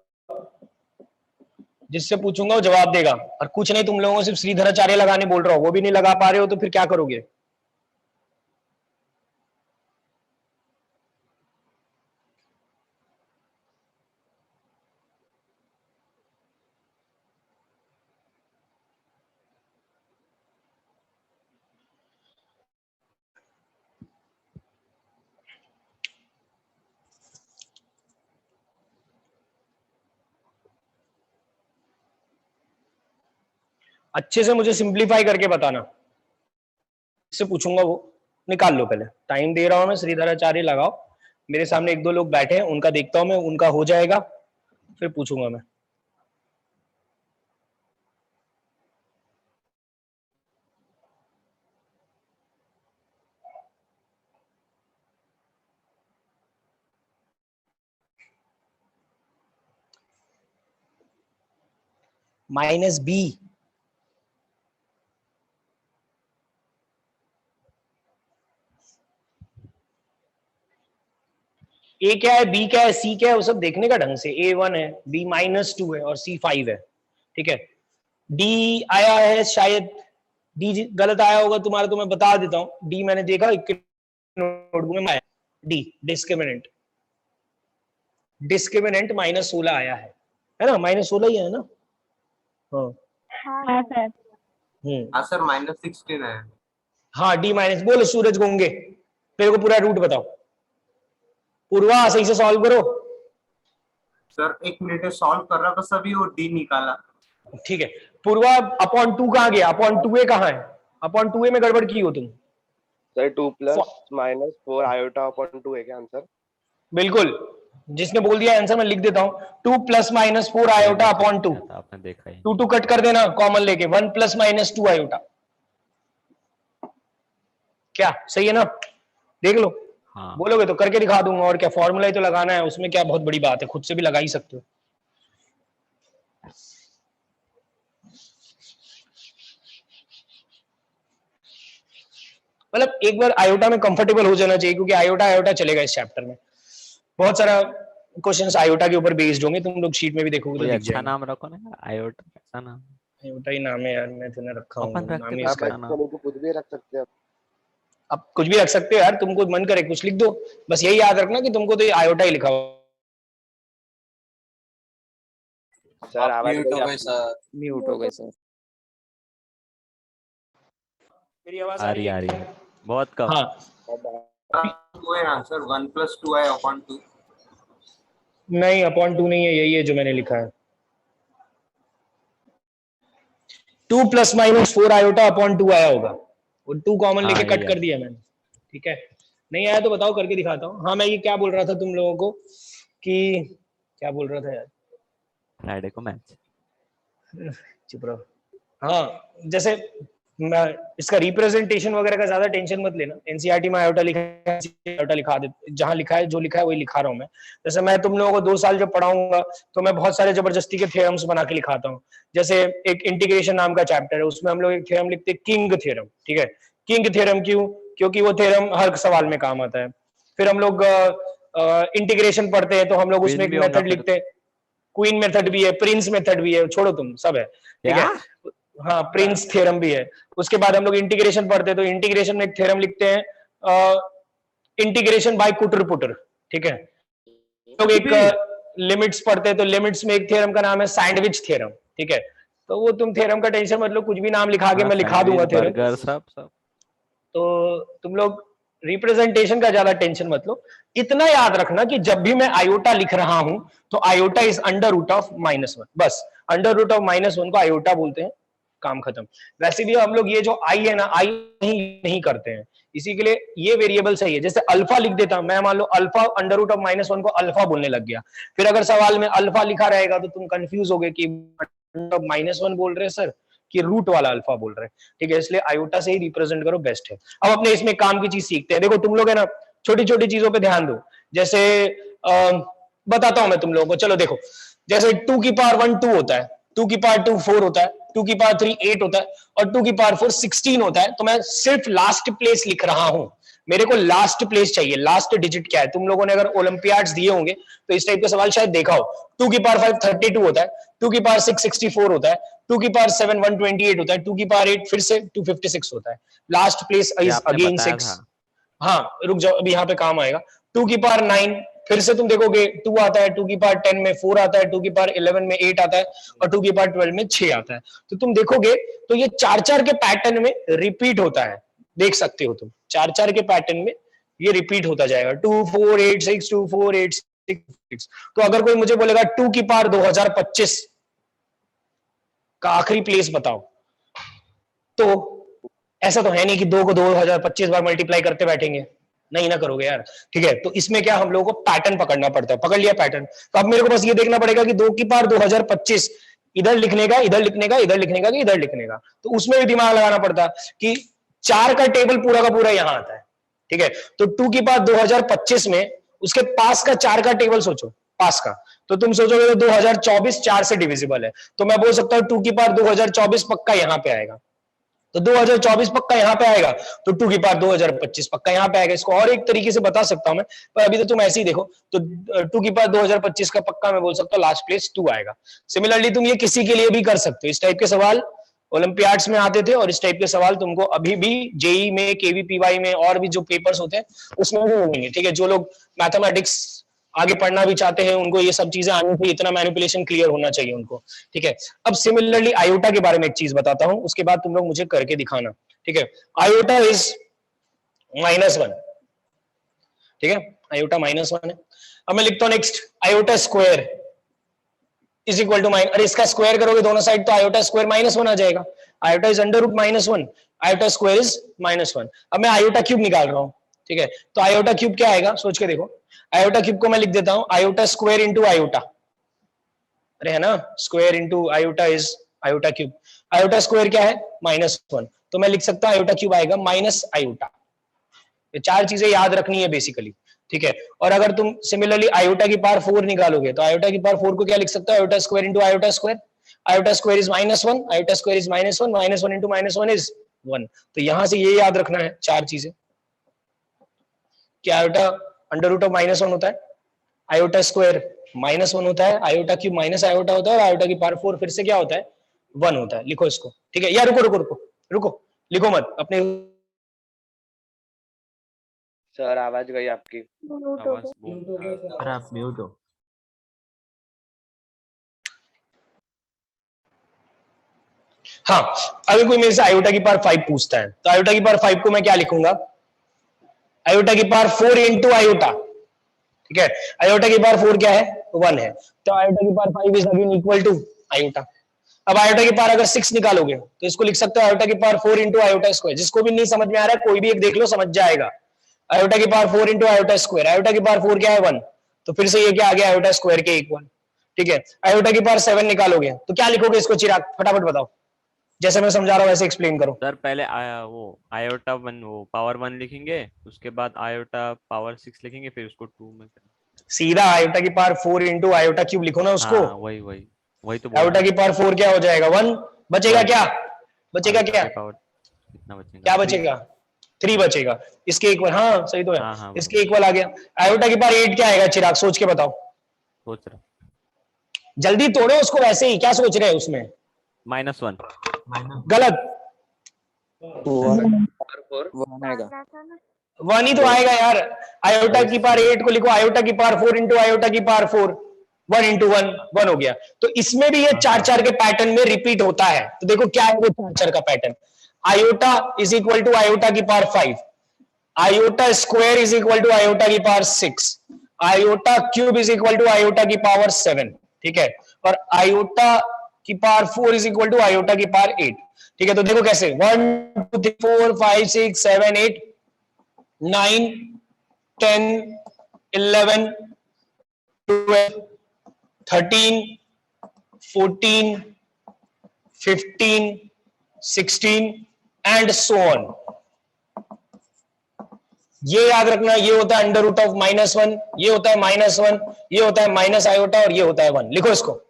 Speaker 1: जिससे पूछूंगा वो जवाब देगा। और कुछ नहीं, तुम लोगों को सिर्फ श्रीधराचार्य लगाने बोल रहा हूं, वो भी नहीं लगा पा रहे हो तो फिर क्या करोगे। अच्छे से मुझे सिंप्लीफाई करके बताना, इससे पूछूंगा वो निकाल लो। पहले टाइम दे रहा हूं मैं, श्रीधराचार्य लगाओ। मेरे सामने 1-2 लोग बैठे हैं, उनका देखता हूं मैं, उनका हो जाएगा फिर पूछूंगा मैं। -b ए क्या है, बी क्या है, सी क्या है, वो सब देखने का ढंग से। A1 है, B -2 है और C 5 है। ठीक है, D आया है शायद, D गलत आया होगा तुम्हारा तो मैं बता देता हूं। D मैंने देखा नोटबुक में आया, D डिस्क्रिमिनेंट -16 आया है ना, -16 ही है ना। हाँ
Speaker 6: हाँ सर।
Speaker 7: हाँ सर -16 है।
Speaker 1: हाँ D माइनस, बोलो सूरज गोंगे, मेरे को पूरा रूट बताओ। पूर्वा सही से सॉल्व करो।
Speaker 7: सर 1 मिनट सॉल्व कर रहा था सभी, वो डी निकाला।
Speaker 1: ठीक है, पूर्वा अपॉन 2 कहाँ गया, अपॉन 2a कहाँ है, अपॉन 2a में गड़बड़ की हो तुम।
Speaker 8: सर 2 + -4 आयोटा अपॉन 2 है क्या आंसर।
Speaker 1: बिल्कुल, जिसने बोल दिया आंसर मैं लिख देता हूं, 2 प्लस माइनस 4 आयोटा अपॉन 2,
Speaker 2: आपने देखा ही
Speaker 1: 2 कट कर देना कॉमन लेके, 1 प्लस माइनस 2 आयोटा, क्या सही है ना? देख लो,
Speaker 2: हाँ
Speaker 1: बोलोगे तो करके दिखा दूंगा, और क्या, फॉर्मूला ही तो लगाना है, उसमें क्या बहुत बड़ी बात है, खुद से भी लगा ही सकते हो। मतलब एक बार आयोटा में कंफर्टेबल हो जाना चाहिए, क्योंकि आयोटा आयोटा चलेगा इस चैप्टर में, बहुत सारा क्वेश्चंस आयोटा के ऊपर बेस्ड होंगे, तुम लोग शीट में भी देखोगे तो
Speaker 2: कोई
Speaker 1: दिख
Speaker 2: अच्छा
Speaker 1: जाएगा।
Speaker 2: नाम रखो ना, आयोटा ऐसा नाम।
Speaker 1: आयोटा ही नाम है यार, मैं तूने रखा हूँ
Speaker 2: अपन रखते
Speaker 1: नाम ही
Speaker 2: कुछ
Speaker 1: इसका है।
Speaker 2: अच्छा नाम।
Speaker 6: कुछ भी रख सकते हैं।
Speaker 1: अब कुछ भी रख सकते हो यार, तुमको मन करे कुछ लिख दो, बस यही याद रखना कि तुमको तो ये आयोटा ही लिखा हो।
Speaker 6: सर आवाज
Speaker 4: म्यूट हो गए सर। म्यूट हो गए सर।
Speaker 1: मेरी आवाज
Speaker 2: आ रही है बहुत कम।
Speaker 1: हाँ,
Speaker 7: 2 है आंसर, 1 प्लस 2 है अपॉन 2।
Speaker 1: नहीं अपॉन 2 नहीं है, यही है जो मैंने लिखा है, 2 प्लस माइनस 4 आयोटा अपॉन 2 आया होगा, वो 2 कॉमन
Speaker 2: हाँ,
Speaker 1: लेके
Speaker 2: यही
Speaker 1: कट कर दिया मैंने, ठीक है? नहीं आया तो बताओ, करके दिखाता हूँ। हाँ मैं ये क्या बोल रहा था तुम लोगों को, कि क्या बोल रहा था यार,
Speaker 2: फ्राइडे को मैच।
Speaker 1: चुप रहो। हाँ, जैसे मैं इसका रिप्रेजेंटेशन वगैरह का ज्यादा टेंशन मत लेना, एनसीईआरटी में आयोटा लिखा है, आयोटा लिखा दे, जहां लिखा है जो लिखा है वही लिखा रहा हूं मैं। जैसे मैं तुम लोगों को 2 साल जब पढ़ाऊंगा तो मैं बहुत सारे जबरदस्ती के थ्योरम्स बना के लिखाता हूँ। जैसे एक इंटीग्रेशन नाम का चैप्टर है, उसमें हम लोग एक थ्योरम लिखते हैं किंग थ्योरम, ठीक है? किंग थ्योरम क्यों? क्योंकि वो थ्योरम हर सवाल में काम आता है। फिर हम लोग इंटीग्रेशन पढ़ते हैं तो हम लोग
Speaker 2: क्वीन
Speaker 1: उसमें एक
Speaker 2: भी होगा
Speaker 1: मेथड
Speaker 2: फिर
Speaker 1: लिखते हैं, क्वीन मेथड भी है, प्रिंस मेथड भी है, छोड़ो तुम, सब है, ठीक है?
Speaker 2: क्या?
Speaker 1: हाँ, प्रिंस थ्योरम भी है। उसके बाद हम लोग इंटीग्रेशन पढ़ते हैं तो इंटीग्रेशन में एक थ्योरम लिखते हैं, इंटीग्रेशन बाय कुटर पुटर, ठीक है? लोग एक लिमिट्स पढ़ते हैं तो लिमिट्स में एक थ्योरम का नाम है सैंडविच थ्योरम, ठीक है? तो वो तुम थ्योरम का टेंशन मत लो, कुछ भी नाम लिखा के
Speaker 2: हाँ,
Speaker 1: मैं लिखा
Speaker 2: सैंडविच
Speaker 1: दूंगा थ्योरम।
Speaker 2: बर्गर सब सब।
Speaker 1: तो तुम लोग रिप्रेजेंटेशन का ज्यादा टेंशन मत लो, इतना याद रखना कि जब भी मैं आयोटा लिख रहा हूं तो iota is under root of -1, बस अंडर रूट ऑफ -1 को आयोटा बोलते हैं, काम खत्म। वैसे भी हम लोग ये जो आई है ना, आई नहीं करते हैं, इसी के लिए ये वेरिएबल सही है। जैसे अल्फा लिख देता मैं, मान लो अल्फा अंडर रूट ऑफ -1 को अल्फा बोलने लग गया, फिर अगर सवाल में अल्फा लिखा रहेगा तो तुम कंफ्यूज हो गए कि -1 बोल रहे हैं सर कि रूट वाला अल्फा बोल रहे हैं, ठीक है? इसलिए आयोटा से ही रिप्रेजेंट करो, बेस्ट है। अब अपने इसमें काम की चीज सीखते हैं। देखो तुम लोग है ना, छोटी छोटी चीजों पे ध्यान दो। जैसे बताता हूं मैं तुम लोगों को, चलो देखो, जैसे 2 की पावर 1 2 होता है, 2 की पावर 2 4 होता है, 2 की पावर 3 8 होता है, और 2 की पावर 4 16 होता है। तो मैं सिर्फ लास्ट प्लेस लिख रहा हूं, मेरे को लास्ट प्लेस चाहिए, लास्ट डिजिट क्या है। तुम लोगों ने अगर ओलंपियाड्स दिए होंगे तो इस टाइप का सवाल शायद देखा हो। 2 की पावर 5 32 होता है, 2 की पावर 6 64 होता है, 2 की पावर 7 128 होता है, 2 की पावर 8 फिर से 256 होता है। लास्ट प्लेस
Speaker 2: ये
Speaker 1: इज
Speaker 2: आपने
Speaker 1: अगेन
Speaker 2: बताया
Speaker 1: 6।
Speaker 2: था।
Speaker 1: हाँ रुक जाओ, अभी यहाँ पे काम आएगा। 2 की पावर 9 फिर से तुम देखोगे 2 आता है, 2 की पावर 10 में 4 आता है, 2 की पावर 11 में 8 आता है, और 2 की पावर 12 में 6 आता है। तो तुम देखोगे तो ये 4-4 के पैटर्न में रिपीट होता है, देख सकते हो तुम, 4-4 के पैटर्न में ये रिपीट होता जाएगा, 2 4 8 6 2 4 8 6। तो अगर कोई मुझे बोलेगा 2 की पावर 2025 का आखिरी प्लेस बताओ, तो ऐसा तो है नहीं कि 2 को 2025 बार मल्टीप्लाई करते बैठेंगे, नहीं ना करोगे यार, ठीक है? तो इसमें क्या, हम लोगों को पैटर्न पकड़ना पड़ता है। पकड़ लिया पैटर्न, तो अब मेरे को बस ये देखना पड़ेगा कि 2 की पावर 2025 इधर लिखने का, इधर लिखने का, इधर लिखने का, कि इधर लिखने का। तो उसमें भी दिमाग लगाना पड़ता है कि 4 का टेबल पूरा का पूरा यहां आता है, ठीक है? तो 2 की पावर 2025 में उसके पास का 4 का टेबल सोचो, पास का, तो तुम सोचोगे तो 2024 4 से डिविजिबल है, तो मैं बोल सकता हूं 2 की पावर 2024 पक्का यहां पे आएगा, तो 2024 पक्का यहां पे आएगा, तो 2 की पावर 2025 पक्का यहां पे आएगा। इसको और एक तरीके से बता सकता हूं मैं, पर अभी तो तुम ऐसे ही देखो, तो 2 की पावर 2025 का पक्का मैं बोल सकता हूं लास्ट प्लेस 2 आएगा। सिमिलरली तुम ये किसी के लिए भी कर सकते हो, इस टाइप के सवाल ओलंपियाड्स में आते थे, और इस टाइप के सवाल तुमको अभी भी जेई में, केवीपीवाई में, और भी जो पेपर्स होते हैं उसमें भी मिलेंगे, ठीक है? जो लोग मैथमेटिक्स आगे पढ़ना भी चाहते हैं उनको ये सब चीजें आनी चाहिए, इतना मैनिपुलेशन क्लियर होना चाहिए उनको, ठीक है? अब सिमिलरली आयोटा के बारे में एक चीज बताता हूं, उसके बाद तुम लोग मुझे करके दिखाना, ठीक है? आयोटा इज -1, ठीक है? आयोटा -1 है। अब मैं लिखता हूं next, iota square is equal to अरे इसका स्क्वायर करोगे दोनों साइड तो आयोटा स्क्वायर -1 आ जाएगा। Iota is under root -1, iota square is -1। अब मैं आयोटा क्यूब निकाल रहा हूं, ठीक है? तो आयोटा क्यूब क्या आएगा, सोच के देखो, आयोटा क्यूब को मैं लिख देता हूं आयोटा स्क्वायर इंटू आयोटा, अरे है ना, square into iota is iota cube. Iota square क्या है -1, तो मैं लिख सकता हूं आयोटा क्यूब आएगा माइनस आयोटा। ये चार चीजें याद रखनी है बेसिकली, ठीक है। और अगर तुम सिमिलरली आयोटा की पावर 4 निकालोगे तो आयोटा की पावर 4 को क्या लिख सकते हो, iota square into iota square. Iota square is -1, iota square is -1, -1 into -1 is 1। तो यहां से ये याद रखना है चार चीजें कि आयोटा अंडर रूट ऑफ -1 होता है, आयोटा स्क्वायर -1 होता है, आयोटा क्यूब माइनस आयोटा होता है, और आयोटा की पावर 4 फिर से क्या होता है 1 होता है। लिखो इसको, ठीक है। या रुको रुको रुको रुको, लिखो मत अपने।
Speaker 6: सर आवाज गई आपकी।
Speaker 2: आवाज boom।
Speaker 8: अरे आप म्यूट हो।
Speaker 1: हाँ, अगर कोई मेरे से आयोटा की पावर 5 पूछता है तो आयोटा की पावर 5 को मैं क्या लिखूंगा, आयोटा की पावर 4 इंटू आयोटा, ठीक है। आयोटा की पावर 4 क्या है 1 है, तो आयोटा की power 5 is again equal to iota. अब आयोटा की पावर अगर 6 निकालोगे तो इसको लिख सकते हो आयोटा की पावर 4 इंटू आयोटा स्क्वायर। जिसको भी नहीं समझ में आ रहा है कोई भी एक देख लो, समझ जाएगा। आयोटा की power 4 into iota square, iota की पावर 4 क्या है 1, तो फिर से ये क्या आ गया आयोटा स्क्वायर के इक्वल, ठीक है। आयोटा की पावर 7 निकालोगे तो क्या लिखोगे इसको, चिराग फटाफट बताओ, जैसे मैं समझा रहा हूं वैसे एक्सप्लेन करो।
Speaker 2: सर पहले वो आयोटा 1 वो पावर 1 लिखेंगे, उसके बाद आयोटा पावर 6 लिखेंगे, फिर उसको 2 में करेंगे।
Speaker 1: सीधा आयोटा की पावर 4 इंटू आयोटा क्यूब लिखो ना उसको।
Speaker 2: हाँ, वही वही वही तो बोल
Speaker 1: आयोटा की पावर 4 क्या हो जाएगा 1, बचेगा क्या, बचेगा क्या,
Speaker 2: पावर कितना बचेगा,
Speaker 1: क्या बचेगा 3 बचेगा, इसके इक्वल। हाँ सही तो है,
Speaker 2: हाँ,
Speaker 1: इसके इक्वल आ गया। आयोटा की पावर 8 क्या आएगा, चिराग सोच के बताओ,
Speaker 2: सोच रहा
Speaker 1: जल्दी तोड़ो उसको, वैसे ही क्या सोच रहे हैं उसमें,
Speaker 2: -1।
Speaker 1: गलत,
Speaker 4: 1 आएगा।
Speaker 1: 1 ही तो आएगा यार। आयोटा की पावर 8 को लिखो आयोटा की पावर 4 इंटू आयोटा की पावर 4, 1 इंटू 1 1 हो गया। तो इसमें भी ये 4-4 के पैटर्न में रिपीट होता है। तो देखो क्या है वो 4-4 का पैटर्न, iota is equal to iota की power 5, iota square is equal to iota की power 6, iota cube is equal to iota की पावर 7, ठीक है। और आयोटा की power 4 is equal to iota की पावर 8, ठीक है। तो देखो कैसे 1 2 3 4 5 6 7 8 9 10 11 12 13 14 15 16 एंड सो ऑन। ये याद रखना, ये होता है अंडर रूट ऑफ -1, ये होता है -1, ये होता है माइनस आयोटा, और ये होता है 1। लिखो इसको,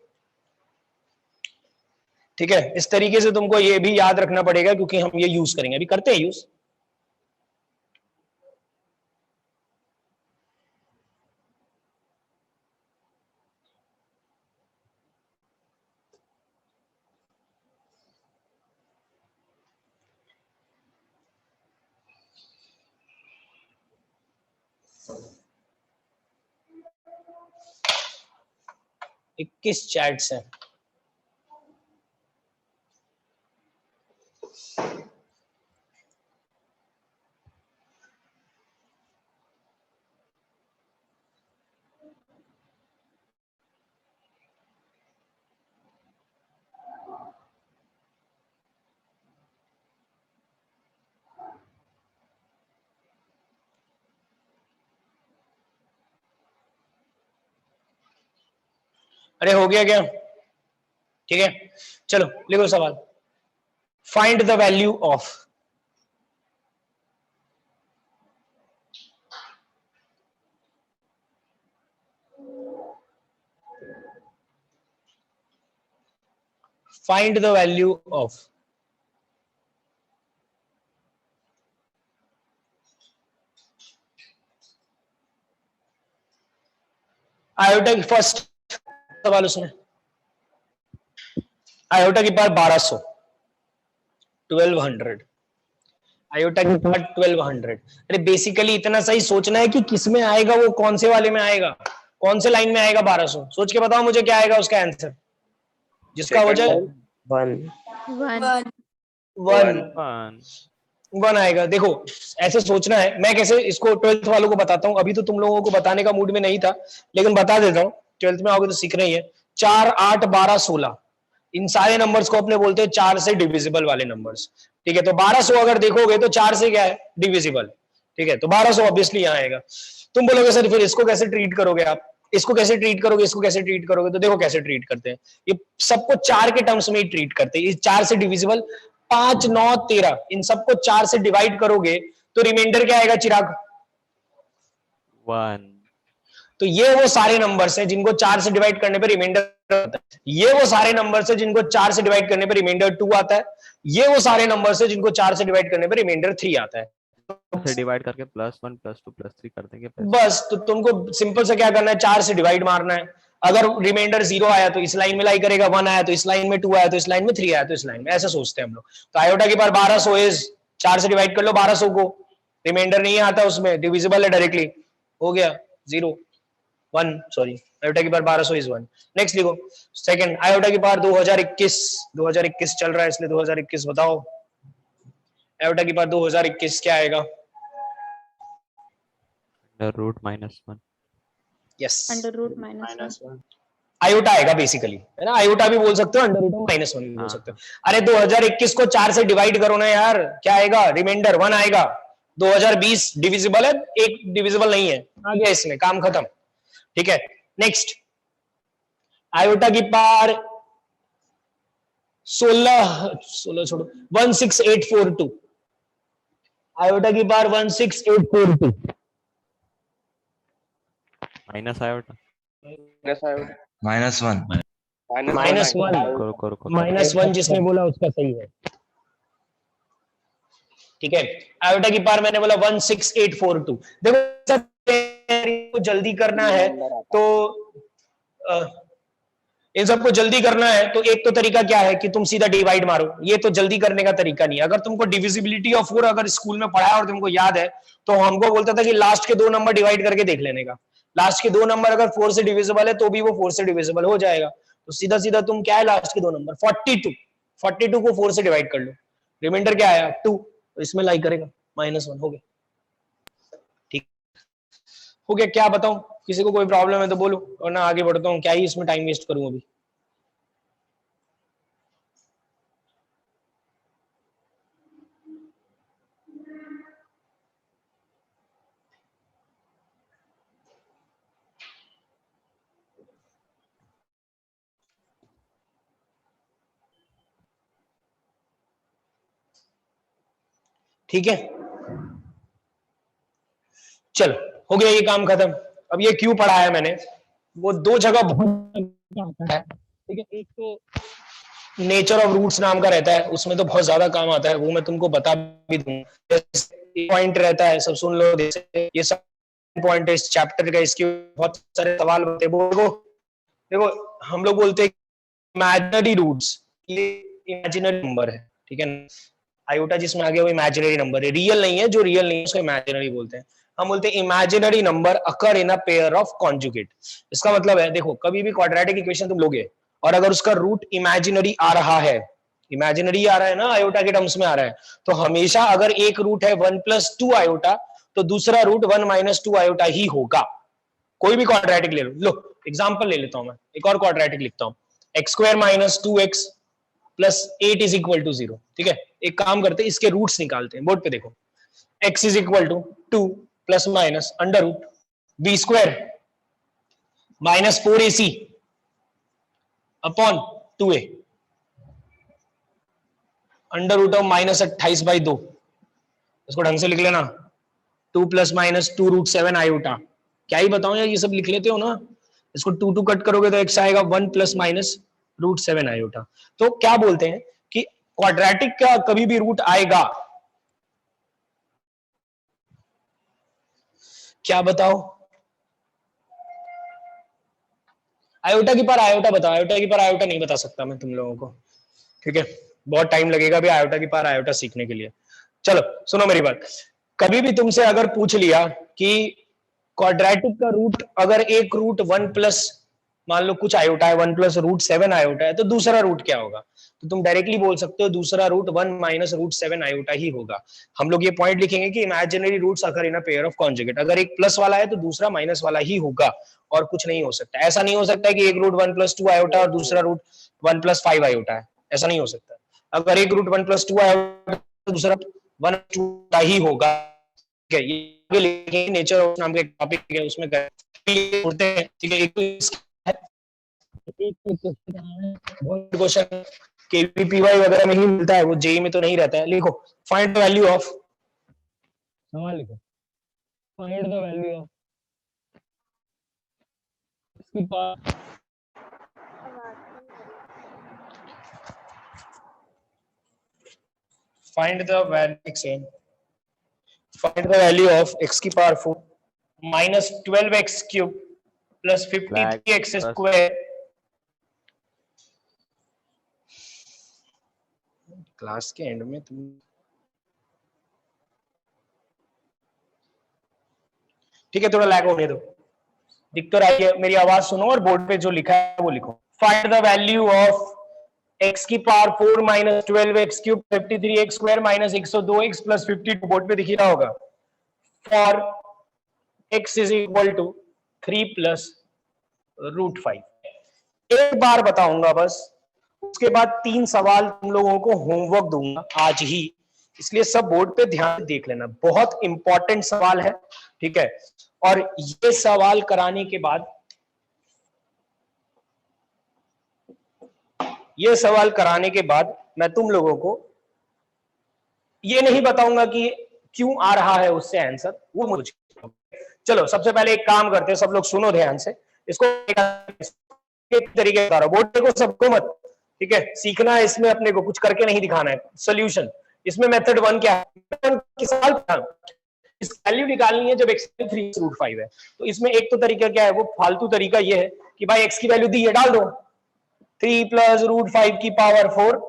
Speaker 1: ठीक है। इस तरीके से तुमको ये भी याद रखना पड़ेगा क्योंकि हम ये यूज करेंगे, अभी करते हैं यूज। इक्कीस चैट्स हैं। अरे हो गया क्या, ठीक है। चलो लिखो सवाल, find the value of find the value of iota की फर्स्ट सवाल उसमें आयोटा की पावर 1200 1200, आयोटा की पावर 1200। अरे बेसिकली इतना सही सोचना है कि किस में आएगा, वो कौन से वाले में आएगा, कौन से लाइन में आएगा 1200, सोच के बताओ मुझे क्या आएगा उसका आंसर, जिसका वजह 1 आएगा। देखो ऐसे सोचना है, मैं कैसे इसको 12th वालों को बताता हूं, अभी तो तुम लोगों को बताने का मूड में नहीं था लेकिन बता देता हूं, 12th में आओगे तो सीखना ही है। 4 8 12 16 इन सारे नंबर्स को अपने बोलते हैं 4 से डिविजिबल वाले नंबर्स, ठीक है। तो 1200 अगर देखोगे तो 4 से क्या है डिविजिबल, ठीक है। तो 1200 ऑब्वियसली यहाँ आएगा। तुम बोलोगे सर फिर इसको कैसे ट्रीट करोगे आप, इसको कैसे ट्रीट करोगे, इसको कैसे ट्रीट करोगे, तो देखो कैसे ट्रीट करते हैं, ये सबको 4 के टर्म्स में ही ट्रीट करते हैं। ये 4 से डिविजिबल 5 9 13, इन सबको 4 से डिवाइड करोगे तो रिमाइंडर क्या आएगा चिराग?
Speaker 2: 1।
Speaker 1: तो ये वो सारे नंबर्स हैं जिनको 4 से डिवाइड करने पर रिमाइंडर आता है, ये वो सारे नंबर्स हैं जिनको 4 से डिवाइड करने पर रिमाइंडर 2 आता है, ये वो सारे नंबर्स हैं जिनको 4 से डिवाइड करने पर रिमाइंडर 3 आता है।
Speaker 2: से डिवाइड करके +1 +2 +3 कर देंगे
Speaker 1: बस तो तुमको सिंपल से क्या करना है, 4 से डिवाइड मारना है। अगर रिमाइंडर 0 आया तो इस लाइन में लाई करेगा, 1 आया तो इस लाइन में, 2 आया तो इस लाइन में, 3 आया तो इस लाइन में, ऐसा सोचते हैं हम लोग। तो आयोटा की पावर 1200 इज 4 से डिवाइड कर लो 1200 को, रिमाइंडर नहीं आता उसमें, डिविजिबल है डायरेक्टली, हो गया 0 1 सॉरी, आयोटा की पावर 1200 इज 1। नेक्स्ट लिखो सेकंड, आयोटा की पावर 2021 चल रहा है इसलिए 2021 बताओ, आयोटा की पावर 2021 क्या आएगा?
Speaker 2: √-1।
Speaker 1: यस,
Speaker 8: √-1
Speaker 1: आयोटा आएगा बेसिकली, है ना, आयोटा भी बोल सकते हो, √-1 भी बोल सकते हो। अरे 2021 को 4 से डिवाइड करो ना यार, क्या आएगा? रिमाइंडर 1 आएगा। 2020 डिविजिबल है, एक डिविजिबल नहीं है, आ गया इसमें, काम खत्म, ठीक है। नेक्स्ट, आयोटा की पावर 16 छोड़ो 16842, आयोटा की पावर 16842,
Speaker 2: माइनस आयोटा
Speaker 6: -1
Speaker 1: -1 जिसने बोला उसका सही है, ठीक है। आयोटा की पावर मैंने बोला 16842। देखो जल्दी करना है तो इन सबको जल्दी करना है तो एक तो तरीका क्या है कि तुम सीधा डिवाइड मारो, ये तो जल्दी करने का तरीका नहीं। अगर तुमको डिविजिबिलिटी ऑफ 4 अगर स्कूल में पढ़ा है और तुमको याद है तो हमको बोलता था कि लास्ट के 2 नंबर डिवाइड करके देख लेने का, लास्ट के 2 नंबर अगर 4 से डिविजिबल है तो भी वो 4 से डिविजिबल हो जाएगा। तो सीधा सीधा तुम क्या है, लास्ट के 2 नंबर 42 को 4 से डिवाइड कर लो, रिमाइंडर क्या आया 2, तो इसमें लाई करेगा -1, हो गया, ठीक हो गया। क्या बताऊं, किसी को कोई प्रॉब्लम है तो बोलो, और ना आगे बढ़ता हूँ, क्या ही इसमें टाइम वेस्ट करूं अभी। ठीक है, चलो हो गया ये काम खत्म। अब ये क्यों पढ़ा है मैंने, वो 2 जगह बहुत आता है, ठीक है। एक तो नेचर ऑफ रूट्स नाम का रहता है, उसमें तो बहुत ज्यादा काम आता है, वो मैं तुमको बता भी दूं। पॉइंट रहता है, सब सुन लो, ये सब पॉइंट है इस चैप्टर का, इसके बहुत सारे सवाल होते हैं। देखो हम लोग बोलते हैं इमेजिनरी रूट्स, ये इमेजिनरी नंबर है, ठीक है। आयोटा जिसमें आ गया वो इमेजिनरी नंबर है, रियल नहीं है, जो रियल नहीं है उसको इमेजिनरी बोलते हैं। हम बोलते हैं imaginary number occur in a pair of conjugate. इसका मतलब है, देखो कभी भी क्वाड्रेटिक इक्वेशन तुम लोगे और अगर उसका रूट इमेजिनरी आ रहा है, इमेजिनरी आ रहा है ना, आयोटा के टर्म्स में आ रहा है, तो हमेशा अगर एक रूट है 1 + 2 आयोटा तो दूसरा रूट 1 - 2 आयोटा ही होगा। कोई भी क्वाड्रेटिक ले लो एग्जांपल ले लेता हूं मैं, एक और क्वाड्रेटिक लिखता हूं, x² - 2x + 8 = 0, ठीक है। एक काम करते हैं, इसके रूट्स निकालते हैं, बोर्ड पे देखो, x = 2 ± (b² - 4ac upon 2a (−28/2), इसको ढंग से लिख लेना, 2 ± 2 √7 आयोटा। क्या ही बताऊं यार, ये सब लिख लेते हो ना, इसको 2 कट करोगे तो x आएगा 1 ± √7 आयोटा। तो क्या बोलते हैं कि क्वाड्रेटिक का कभी भी रूट आएगा, क्या बताओ, आयोटा की पर आयोटा बताओ, आयोटा की पर आयोटा नहीं बता सकता मैं तुम लोगों को, ठीक है, बहुत टाइम लगेगा भी आयोटा की पर आयोटा सीखने के लिए। चलो सुनो मेरी बात, कभी भी तुमसे अगर पूछ लिया कि क्वाड्रेटिक का रूट अगर एक रूट 1 मान लो कुछ आयोटा है 1 + √7 आयोटा है, तो दूसरा रूट क्या होगा, तो तुम डायरेक्टली बोल सकते हो दूसरा रूट 1 - √7 आयोटा ही होगा। हम लोग ये पॉइंट लिखेंगे कि imaginary roots occur in a pair of conjugate, अगर एक प्लस वाला है तो दूसरा माइनस वाला ही होगा और कुछ नहीं हो सकता। ऐसा नहीं हो सकता है कि एक रूट 1 + 2 आयोटा और दूसरा रूट 1 + 5 आयोटा है, ऐसा नहीं हो सकता। अगर एक रूट 1 + 2 आयोटा तो दूसरा 1 + 2 ही होगा, है, ये आगे लिखेंगे, नेचर ऑफ नाम का एक टॉपिक है, उसमें होते हैं, ठीक है। एक क्वेश्चन केवीपीवाई वगैरह में ही मिलता है, वो जेई में तो नहीं रहता है। लिखो फाइंड द वैल्यू ऑफ, सवाल लिखो, फाइंड द वैल्यू ऑफ इसकी power, find the value of x की power 4 minus 12x cube plus 53x square। Class के एंड में तुम ठीक है, थोड़ा लैग होने दो, दिख तो रही है, मेरी आवाज सुनो और बोर्ड पे जो लिखा है वो लिखो। Find the value of x की power 4 minus 12x cube 53x square minus 102x plus 52, board पे दिख रहा होगा। For x is equal to 3 plus root 5। एक बार बताऊंगा बस, उसके बाद 3 सवाल तुम लोगों को होमवर्क दूंगा आज ही, इसलिए सब बोर्ड पे ध्यान से देख लेना, बहुत इंपॉर्टेंट सवाल है, ठीक है। और ये सवाल कराने के बाद, ये सवाल कराने के बाद मैं तुम लोगों को ये नहीं बताऊंगा कि क्यों आ रहा है उससे आंसर, वो मुझे। चलो सबसे पहले एक काम करते हैं, सब लोग सुनो ध्यान से, इसको एक तरीके से बता रहा हूं, बोर्ड को सबको मत, ठीक है। सीखना है इसमें, अपने को कुछ करके नहीं दिखाना है। सोल्यूशन इसमें मेथड 1 क्या है, इस वैल्यू निकालनी है जब x 3 रूट 5 है। तो इसमें एक तो तरीका क्या है, वो फालतू तरीका ये है कि भाई x की वैल्यू दी है, डाल दो 3 प्लस रूट 5 की पावर 4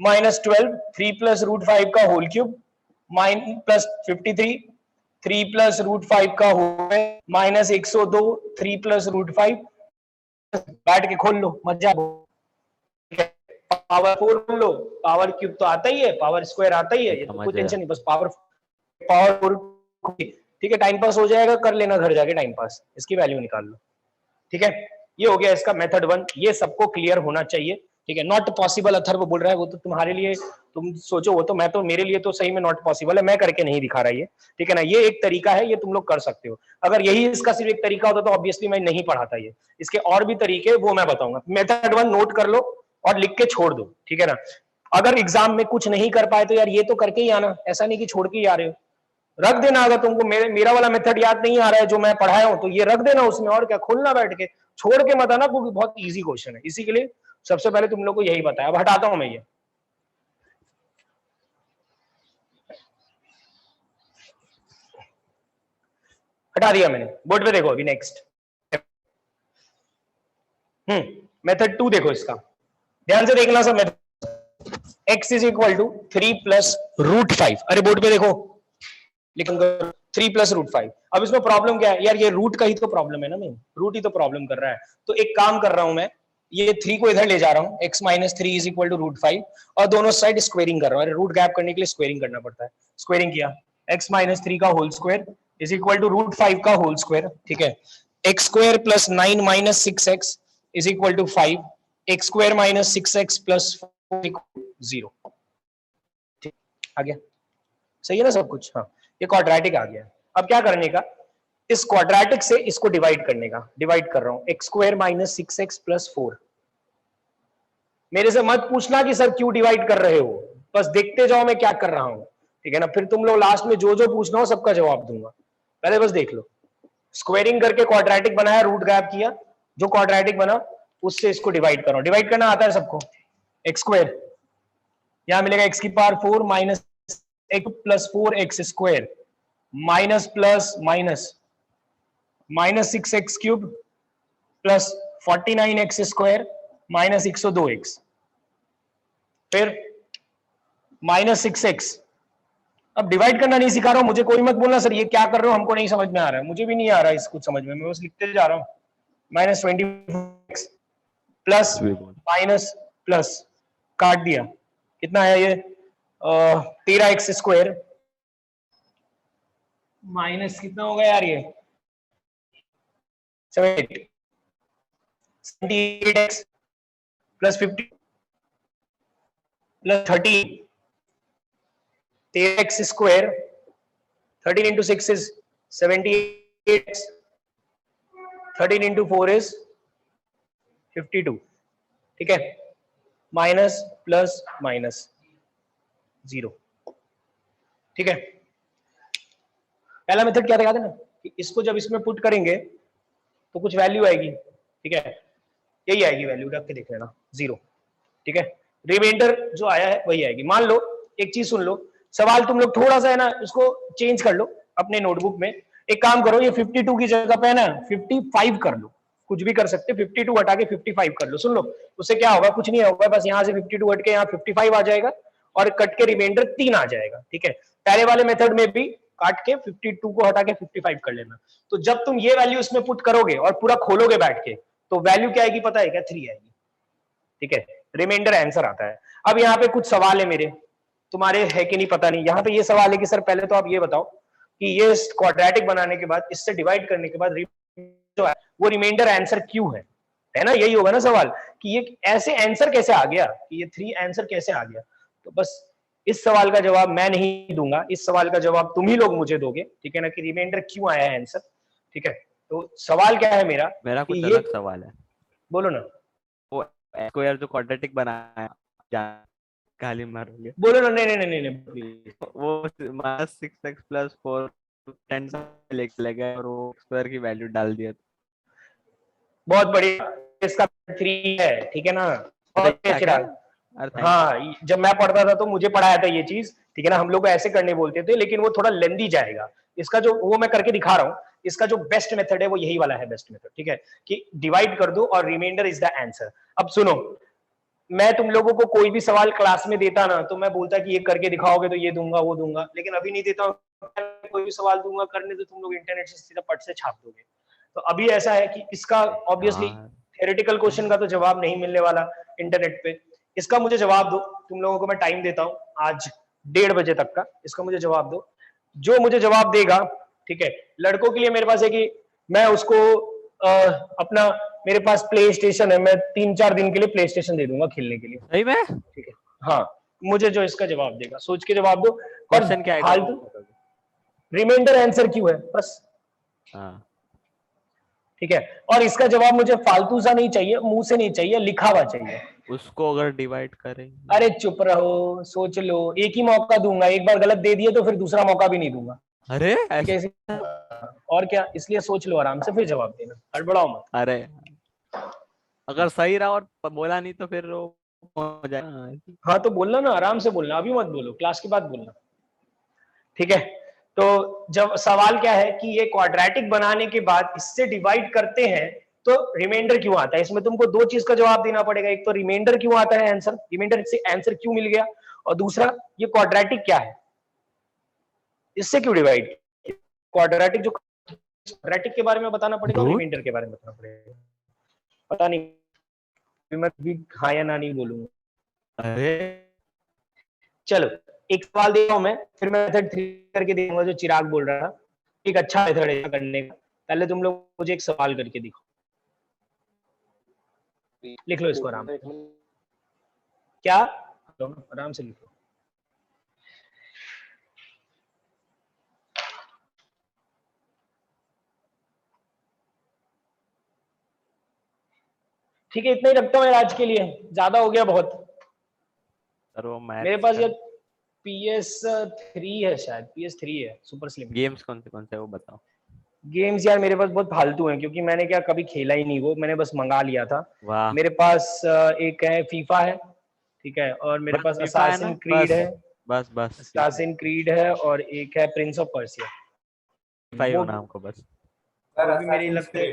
Speaker 1: माइनस 12 3 प्लस रूट 5 का whole cube plus 53 3 plus root 5 का होल माइनस 102 3 प्लस रूट 5, बैठ के खोल लो, मजा। पावर 4 खोल लो, पावर क्यूब तो आता ही है, पावर स्क्वायर आता ही है, ये तो कोई टेंशन नहीं, बस पावर 4, ठीक है। टाइम पास हो जाएगा, कर लेना घर जाके टाइम पास, इसकी वैल्यू निकाल लो, ठीक है। ये हो गया इसका मेथड 1, ये सबको क्लियर होना चाहिए, ठीक है। नॉट पॉसिबल अथर्व बोल रहा है, वो तो तुम्हारे लिए, तुम सोचो, वो तो मैं तो, मेरे लिए तो सही में नॉट पॉसिबल है, मैं करके नहीं दिखा रहा, ये ठीक है ना। ये एक तरीका है, ये तुम लोग कर सकते हो। अगर यही इसका सिर्फ एक तरीका होता तो ऑब्वियसली मैं नहीं पढ़ाता ये, इसके और भी तरीके वो मैं बताऊंगा। मेथड 1 नोट कर लो और लिख के छोड़ दो, ठीक है ना। अगर एग्जाम में कुछ नहीं कर पाए तो यार ये तो करके ही आना, ऐसा नहीं कि छोड़ के ही आ रहे हो, रख देना। अगर तुमको मेरा वाला मेथड याद नहीं आ रहा है जो मैं पढ़ाया हूं, तो ये रख देना उसमें, और क्या, खोलना बैठ के, छोड़ के मत आना, क्योंकि बहुत इजी क्वेश्चन है। इसी के लिए सबसे पहले तुम लोग को यही बताया। अब हटाता हूं मैं ये, हटा दिया मैंने, बोर्ड पे देखो। अभी नेक्स्ट मेथड 2 देखो, इसका ध्यान से देखना सब। Method x is equal to 3 plus root 5, अरे बोर्ड पे देखो, लिखूंगा 3 प्लस रूट 5। अब इसमें प्रॉब्लम क्या है यार, ये रूट का ही तो प्रॉब्लम है ना, मैं रूट ही तो प्रॉब्लम कर रहा है। तो एक काम कर रहा हूं मैं, ये 3 को इधर ले जा रहा हूं, x minus 3 is equal to root 5, और दोनों साइड स्क्वेयरिंग कर रहा हूं। रूट गैप करने के लिए स्क्वेयरिंग करना पड़ता है, स्क्वेयरिंग किया, x माइनस 3 का whole square is equal to root 5 का होल स्क्वायर, ठीक है। X square plus 9 minus 6x is equal to 5, x square minus 6x plus 0, ठीक आ गया, सही है ना सब कुछ। हाँ, ये क्वाड्रेटिक आ गया। अब क्या करने का, इस क्वाड्रेटिक से इसको डिवाइड करने का, डिवाइड कर रहा हूं, x square minus 6x plus 4। मेरे से मत पूछना कि सर क्यों डिवाइड कर रहे हो, बस देखते जाओ मैं क्या कर रहा हूं, ठीक है ना। फिर तुम लोग लास्ट में जो जो पूछना हो सबका जवाब दूंगा, पहले बस देख लो। स्क्वेयरिंग करके क्वाड्रेटिक बनाया, रूट गैप किया, जो क्वाड्रेटिक बना उससे इसको डिवाइड कर रहा हूं। डिवाइड करना आता है सबको, एक्स स्क्वायर यहां मिलेगा x की power 4 minus x plus 4x square minus plus minus minus 6x cube plus 49x square minus 102x, फिर माइनस 6x। अब डिवाइड करना नहीं सिखा रहा हूं, मुझे कोई मत बोलना सर ये क्या कर रहे हो, हमको नहीं समझ में आ रहा है, मुझे भी नहीं आ रहा है इस कुछ समझ में, मैं बस लिखते जा रहा हूं। Minus 24x plus minus plus, काट दिया, कितना है ये 13x स्क्वायर माइनस कितना होगा यार ये 78x plus 50 plus 30, 13x square 13 into 6 is 78, 13 into 4 is 52, ठीक है, माइनस प्लस माइनस 0, ठीक है। पहला मेथड क्या था याद है ना, कि इसको जब इसमें पुट करेंगे तो कुछ वैल्यू आएगी, ठीक है, यही आएगी वैल्यू, रख के देख लेना 0, ठीक है। रिमाइंडर जो आया है वही आएगी। मान लो एक चीज सुन लो, सवाल तुम लोग थोड़ा सा है ना इसको चेंज कर लो अपने नोटबुक में, एक काम करो, ये 52 की जगह पे है ना 55 कर लो, कुछ भी कर सकते, 52 हटा के 55 कर लो। सुन लो उससे क्या होगा, कुछ नहीं होगा, बस यहाँ से 52 हट के यहाँ 55 आ जाएगा और कट के रिमाइंडर 3 आ जाएगा, ठीक है। पहले वाले मेथड में भी काट के 52 को हटा के 55 कर लेना। तो जब तुम ये वैल्यू इसमें पुट करोगे और पूरा खोलोगे बैठ के, तो वैल्यू क्या आएगी पता है क्या, 3 आएगी, ठीक है। रिमाइंडर आंसर आता है। अब यहाँ पे कुछ सवाल है मेरे, तुम्हारे है कि नहीं पता नहीं। यहाँ पे ये सवाल है कि सर पहले तो आप ये बताओ कि ये क्वाड्रेटिक बनाने के बाद, इससे डिवाइड करने के बाद जो है वो रिमाइंडर आंसर क्यों है ना, यही होगा ना सवाल, कि ये ऐसे आंसर कैसे आ गया, कि ये 3 आंसर कैसे आ गया। तो बस इस सवाल का जवाब मैं नहीं दूंगा, इस सवाल का जवाब तुम ही लोग मुझे दोगे, ठीक है ना, कि रिमाइंडर क्यों आया है आंसर, ठीक है। तो सवाल क्या है मेरा
Speaker 2: कुछ
Speaker 1: कि
Speaker 2: अलग सवाल है।
Speaker 1: बोलो ना,
Speaker 2: वो स्क्वायर जो क्वाड्रेटिक बनाया गाली मारोगे,
Speaker 1: बोलो ना, नहीं नहीं नहीं नहीं,
Speaker 2: वो -6x + 4 10 से लेके और वो स्क्वायर की वैल्यू डाल दिया।
Speaker 1: बहुत बढ़िया, इसका 3 है, ठीक है ना। और चिराग, हाँ जब मैं पढ़ता था तो मुझे पढ़ाया था ये चीज, ठीक है ना, हम लोग को ऐसे करने बोलते थे, लेकिन वो थोड़ा लेंदी जाएगा। इसका जो वो मैं करके दिखा रहा हूँ, इसका जो बेस्ट मेथड है वो यही वाला है, बेस्ट मेथड, ठीक है, कि डिवाइड कर दो और रिमाइंडर इज द आंसर। अब सुनो, मैं तुम लोगों को कोई भी सवाल क्लास में देता ना, तो मैं बोलता कि ये करके दिखाओगे तो ये दूंगा वो दूंगा, लेकिन अभी नहीं देता हूँ, कोई भी सवाल दूंगा करने तो तुम लोग इंटरनेट से सीधा पट से छाप दोगे। तो अभी ऐसा है कि इसका ऑब्वियसली थ्योरेटिकल क्वेश्चन का तो जवाब नहीं मिलने वाला इंटरनेट पे, इसका मुझे जवाब दो, तुम लोगों को मैं टाइम देता हूँ आज 1:30 बजे तक का, इसका मुझे जवाब दो। जो मुझे जवाब देगा, ठीक है, लड़कों के लिए मेरे पास है कि मैं उसको अपना, मेरे पास प्ले स्टेशन है, मैं 3-4 दिन के लिए प्ले स्टेशन दे दूंगा खेलने के लिए,
Speaker 2: सही में?
Speaker 1: ठीक है। हाँ, मुझे जो इसका जवाब देगा सोच के जवाब दो।
Speaker 2: क्वेश्चन क्या है?
Speaker 1: फालतू रिमाइंडर आंसर क्यों है बस,
Speaker 2: हाँ
Speaker 1: ठीक है। और इसका जवाब मुझे फालतू सा नहीं चाहिए, मुंह से नहीं चाहिए, लिखा हुआ चाहिए।
Speaker 2: उसको अगर डिवाइड करें,
Speaker 1: अरे चुप रहो, सोच लो, एक ही मौका दूंगा, एक बार गलत दे दिए तो फिर दूसरा मौका भी नहीं दूंगा,
Speaker 2: अरे
Speaker 1: ठीक है। और क्या, इसलिए सोच लो आराम से, फिर जवाब देना, हड़बड़ाओ मत।
Speaker 2: अरे अगर सही रहा और बोला नहीं तो फिर वो हो जाएगा।
Speaker 1: हाँ तो बोलना ना, आराम से बोलना, अभी मत बोलो, क्लास के बाद बोलना, ठीक है। तो जब सवाल क्या है कि ये क्वाड्रेटिक बनाने के बाद इससे डिवाइड करते हैं तो रिमाइंडर क्यों आता है, इसमें तुमको 2 चीज का जवाब देना पड़ेगा, एक तो रिमाइंडर क्यों आता है आंसर, रिमाइंडर से आंसर क्यों मिल गया, और दूसरा ये क्वाड्रेटिक क्या है, इससे क्यों डिवाइड, क्वाड्रेटिक जो क्वाड्रेटिक के बारे में बताना पड़ेगा और रिमाइंडर के बारे में बताना पड़ेगा। पता नहीं मैं भी हाँ या ना नहीं बोलूंगा।
Speaker 2: अरे
Speaker 1: चलो एक सवाल दे रहा हूं मैं, फिर मैं मेथड 3 करके देखूंगा जो चिराग बोल रहा था, एक अच्छा मेथड है करने का। पहले तुम लोग मुझे एक सवाल करके दिखाओ, लिख लो इसको आराम से, क्या आराम से लिखो। ठीक है, इतना ही रखता हूँ आज के लिए, ज्यादा हो गया बहुत।
Speaker 2: सर वो
Speaker 1: मेरे पास ये PS3 है, शायद PS3 है, सुपर स्लिम।
Speaker 2: गेम्स कौन से वो बताओ।
Speaker 1: गेम्स यार मेरे पास बहुत फालतू हैं, क्योंकि मैंने क्या कभी खेला ही नहीं, वो मैंने बस मंगा लिया था।
Speaker 2: वाह,
Speaker 1: मेरे पास एक है फीफा है, ठीक है, और मेरे पास
Speaker 2: FIFA है
Speaker 1: असासिन
Speaker 2: ना?
Speaker 1: क्रीड है,
Speaker 2: बस
Speaker 1: असासिन क्रीड है, और एक है प्रिंस ऑफ पर्सिया।
Speaker 2: FIFA
Speaker 1: वो
Speaker 2: नाम को बस।
Speaker 1: वो भी मेरी लगता है,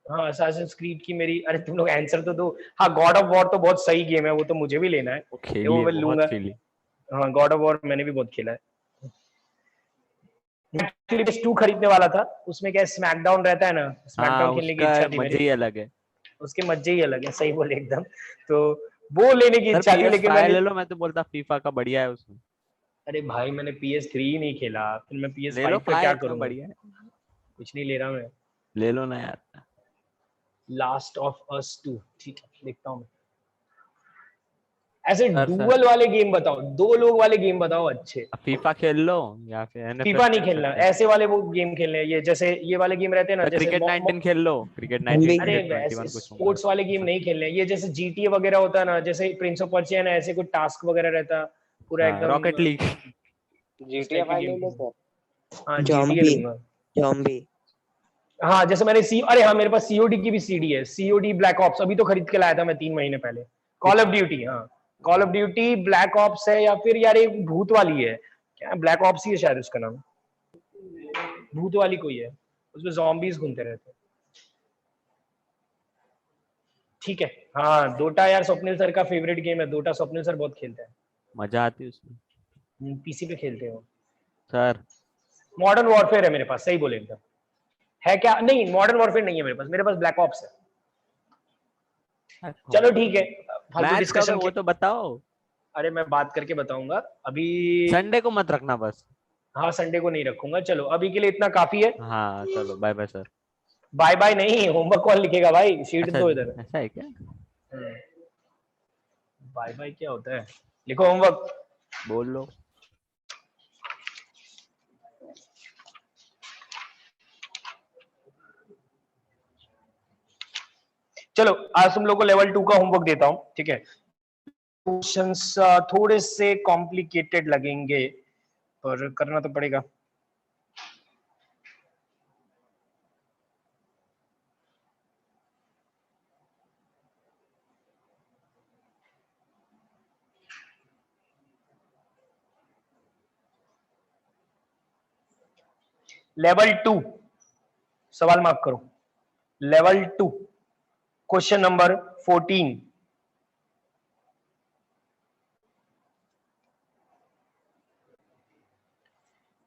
Speaker 1: हाँ असासिन क्रीड की मेरी, अरे तुम लोग आंसर तो दो। हाँ गॉड ऑफ वॉर तो बहुत सही गेम है, वो तो मुझे भी लेना है,
Speaker 2: वो
Speaker 1: वो
Speaker 2: खेलिए,
Speaker 1: मैं लूंगा।
Speaker 2: बहुत खेली।
Speaker 1: हाँ गॉड ऑफ वॉर मैंने भी बहुत खेला है। एक्चुअली PS2 खरीदने वाला था, उसमें क्या स्मैकडाउन रहता है ना,
Speaker 2: हाँ
Speaker 1: स्मैकडाउन खेलने की
Speaker 2: उसका
Speaker 1: इच्छा थी
Speaker 2: मजे
Speaker 1: मेरी,
Speaker 2: ही अलग है।
Speaker 1: उसके मजे ही अलग है, सही बोले एकदम। तो वो लेने की
Speaker 2: सर
Speaker 1: इच्छा थी, लेकिन
Speaker 2: PS5
Speaker 1: मैंने,
Speaker 2: ले लो, मैं तो बोलता FIFA का बढ़िया है उसमें।
Speaker 1: अरे भाई मैंने PS3 ही नहीं खेला, फिर मैं
Speaker 2: ले लो,
Speaker 1: PS5 का क्या
Speaker 2: 5 में
Speaker 1: करूंगा,
Speaker 2: बढ़िया है।
Speaker 1: कुछ नहीं ले रहा मैं।
Speaker 2: ले लो ना यार।
Speaker 1: लास्ट ऑफ अस 2, ठीक है देखता हूँ मैं। ऐसे
Speaker 2: सर,
Speaker 1: डुअल वाले गेम बताओ, 2 लोग वाले गेम बताओ अच्छे।
Speaker 2: फीफा खेल लो या फिर NFL
Speaker 1: फीफा नहीं
Speaker 2: खेल
Speaker 1: खेलना,
Speaker 2: सकते हैं।
Speaker 1: ऐसे वाले वो गेम खेलने हैं, ये जैसे ये वाले गेम रहते हैं ना,
Speaker 2: सर
Speaker 1: जैसे
Speaker 2: क्रिकेट 19 खेल लो, क्रिकेट
Speaker 5: हम भी
Speaker 2: 19,
Speaker 1: अरे
Speaker 2: क्रिकेट
Speaker 1: वैसे
Speaker 2: 21 कुछ होगा।
Speaker 1: स्पोर्ट्स वाले गेम नहीं खेलने, ये जैसे GTA वगैरह होता है ना, जैसे प्रिंस ऑफ पर्सिया है ना, ऐसे कोई टास्क वगैरह रहता, पूरा
Speaker 2: हाँ,
Speaker 1: एकदम
Speaker 2: रॉकेट लीग।
Speaker 1: इस
Speaker 6: GTA
Speaker 1: टाइप के
Speaker 6: 5
Speaker 1: गेम
Speaker 6: ले लो
Speaker 1: खेलने।
Speaker 6: सर।
Speaker 1: हाँ GTA
Speaker 5: जॉम्बी
Speaker 1: लूंगा।
Speaker 5: जॉम्बी
Speaker 1: हाँ जैसे मैंने अरे हाँ मेरे पास COD की भी CD है, COD ब्लैक ऑप्स, अभी तो खरीद के लाया था मैं 3 महीने पहले। कॉल ऑफ ड्यूटी, हाँ call of duty black ops है, या फिर यार एक भूत वाली है, क्या ब्लैक ऑप्स ही है शायद उसका नाम, भूत वाली कोई है, उसमें zombies घूमते रहते हैं। ठीक है। हाँ डोटा यार स्वप्निल सर का फेवरेट गेम है, डोटा स्वप्निल सर बहुत खेलते हैं।
Speaker 2: मजा आती है उसमें।
Speaker 1: PC पे खेलते हैं वो।
Speaker 2: सर
Speaker 1: मॉडर्न वॉरफेयर है मेरे पास, सही बोले एकदम। है क्या? नहीं मॉडर्न वॉरफेयर नहीं है मेरे पास ब्लैक ऑप्स है। चलो ठीक है, फालतू
Speaker 2: मैच कब है
Speaker 1: डिस्कशन
Speaker 2: वो
Speaker 1: के।
Speaker 2: तो बताओ।
Speaker 1: अरे मैं बात करके बताऊंगा अभी।
Speaker 2: संडे को मत रखना बस।
Speaker 1: हाँ संडे को नहीं रखूंगा, चलो अभी के लिए इतना काफी है।
Speaker 2: हाँ चलो, bye bye sir.
Speaker 1: Bye bye नहीं, होमवर्क कौन लिखेगा भाई, शीट
Speaker 2: अच्छा,
Speaker 1: दो इधर।
Speaker 2: ऐसा है क्या?
Speaker 1: बाय बाय क्या होता है, लिखो होमवर्क।
Speaker 2: बोल लो।
Speaker 1: चलो आज तुम लोग को लेवल 2 का होमवर्क देता हूं, ठीक है। क्वेश्चंस थोड़े से कॉम्प्लिकेटेड लगेंगे, पर करना तो पड़ेगा। लेवल 2 सवाल मार्क करो। Level 2 question number 14।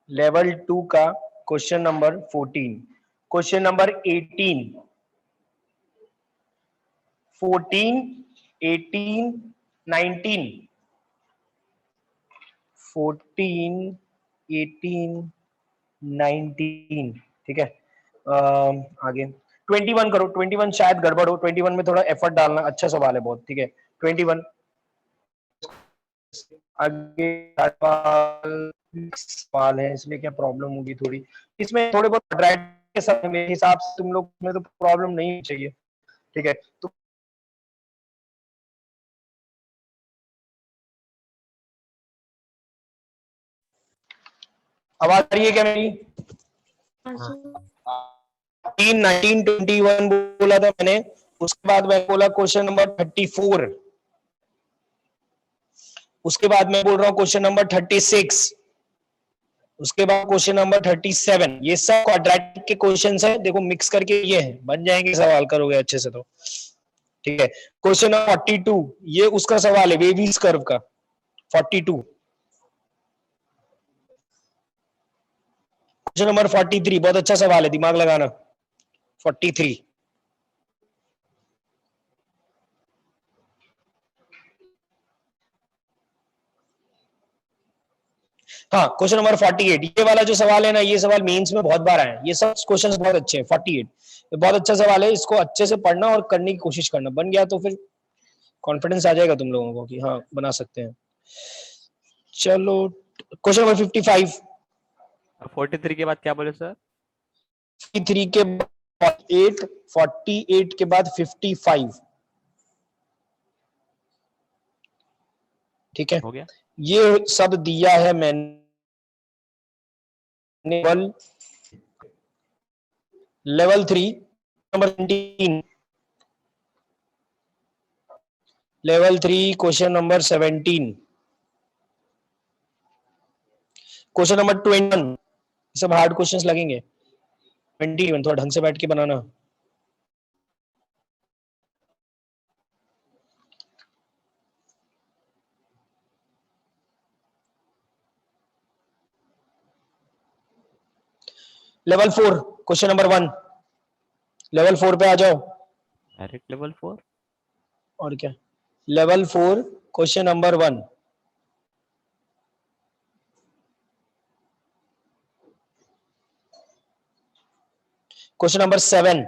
Speaker 1: लेवल 2 का क्वेश्चन नंबर 14, क्वेश्चन नंबर 18, 14, 18, 19, 14, 18, 19, ठीक है। आगे 21 करो, 21 शायद गड़बड़ हो, 21 में थोड़ा एफर्ट डालना, अच्छा सवाल है बहुत, ठीक है। 21 आगे सवाल है, इसमें क्या प्रॉब्लम होगी थोड़ी, इसमें थोड़े बहुत ड्राइव के साथ मेरे हिसाब से तुम लोग में तो प्रॉब्लम नहीं चाहिए, ठीक है। तो आवाज आ रही है क्या मेरी? 1921 बोला था मैंने, उसके बाद मैं बोला क्वेश्चन नंबर 34, उसके बाद मैं बोल रहा हूँ क्वेश्चन नंबर 36, उसके बाद क्वेश्चन नंबर 37। ये सब क्वाड्रेटिक के क्वेश्चंस हैं, देखो मिक्स करके ये है, बन जाएंगे सवाल करोगे अच्छे से तो, ठीक है। क्वेश्चन नंबर 42 ये उसका सवाल है, वेवीज कर्व का 42। क्वेश्चन नंबर 43 बहुत अच्छा सवाल है, दिमाग लगाना। 43 हाँ, क्वेश्चन नंबर 48 ये वाला जो सवाल है ना, ये सवाल मेंस में बहुत बार आए हैं, ये सब क्वेश्चंस बहुत अच्छे हैं। 48 ये बहुत अच्छा सवाल है, इसको अच्छे से पढ़ना और करने की कोशिश करना, बन गया तो फिर कॉन्फिडेंस आ जाएगा तुम लोगों को कि हाँ बना सकते हैं। चलो क्वेश्चन नंबर 55,
Speaker 2: 43 के बाद क्या बोले सर?
Speaker 1: 53 के बाद 8, 48 के बाद 55, ठीक है।
Speaker 2: हो गया।
Speaker 1: ये सब दिया है मैंने level 3 number 17, level 3 question number 17, question number 21, सब हार्ड क्वेश्चंस लगेंगे। 21 थोड़ा ढंग से बैठ के बनाना। लेवल 4 क्वेश्चन नंबर 1, लेवल 4 पे आ जाओ।
Speaker 2: Direct level 4।
Speaker 1: और क्या, level 4 question number 1, question number 7,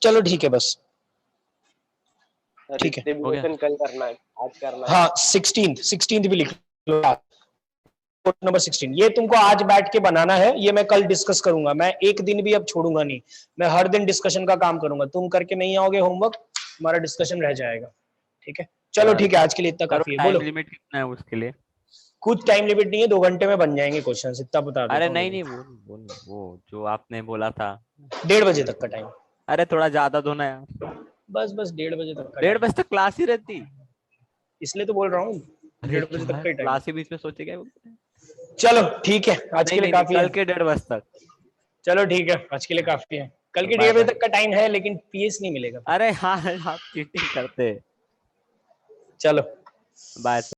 Speaker 1: चलो ठीक है बस,
Speaker 6: सर
Speaker 1: ठीक है,
Speaker 6: इतने भी
Speaker 2: हो गया।
Speaker 6: क्वेश्चन कल करना है, आज करना है।
Speaker 1: हाँ 16th भी लिख लो, नंबर 16 ये तुमको आज बैठ के बनाना है, ये मैं कल डिस्कस करूंगा, मैं एक दिन भी अब छोड़ूंगा नहीं, मैं हर दिन डिस्कशन का काम करूंगा, तुम करके नहीं आओगे होमवर्क, हमारा डिस्कशन रह जाएगा, ठीक है। चलो ठीक है, आज के लिए इतना
Speaker 2: सर
Speaker 1: काफी है।
Speaker 2: टाइम
Speaker 1: बोलो,
Speaker 2: लिमिट कितना है उसके लिए?
Speaker 1: कुछ टाइम लिमिट नहीं है, 2 घंटे में बन जाएंगे क्वेश्चन, इतना बता
Speaker 2: अरे
Speaker 1: देता
Speaker 2: नहीं
Speaker 1: हूँ।
Speaker 2: नहीं, वो जो आपने बोला था
Speaker 1: 1:30 बजे तक का टाइम,
Speaker 2: अरे थोड़ा ज्यादा दो ना यार।
Speaker 1: बस 1:30 बजे तक का
Speaker 2: 1:30
Speaker 1: time।
Speaker 2: बजे तक क्लास ही रहती।
Speaker 1: इसलिए तो बोल रहा हूँ 1:30 बजे तक का ही टाइम।
Speaker 2: क्लास के बीच में सोचे क्या बोलते हैं?
Speaker 1: चलो ठीक है, आज के
Speaker 2: नहीं
Speaker 1: लिए
Speaker 2: नहीं
Speaker 1: काफी
Speaker 2: कल
Speaker 1: है।
Speaker 2: के 1:30 बजे तक।
Speaker 1: चलो ठीक है, आज के लिए काफी है, कल के
Speaker 2: बाय
Speaker 1: 1:30 बजे
Speaker 2: बाय।
Speaker 1: तक का टाइम है, लेकिन पीएस नहीं मिलेगा।
Speaker 2: अरे हाँ आप चीटिंग करते।
Speaker 1: चलो।
Speaker 2: बाय।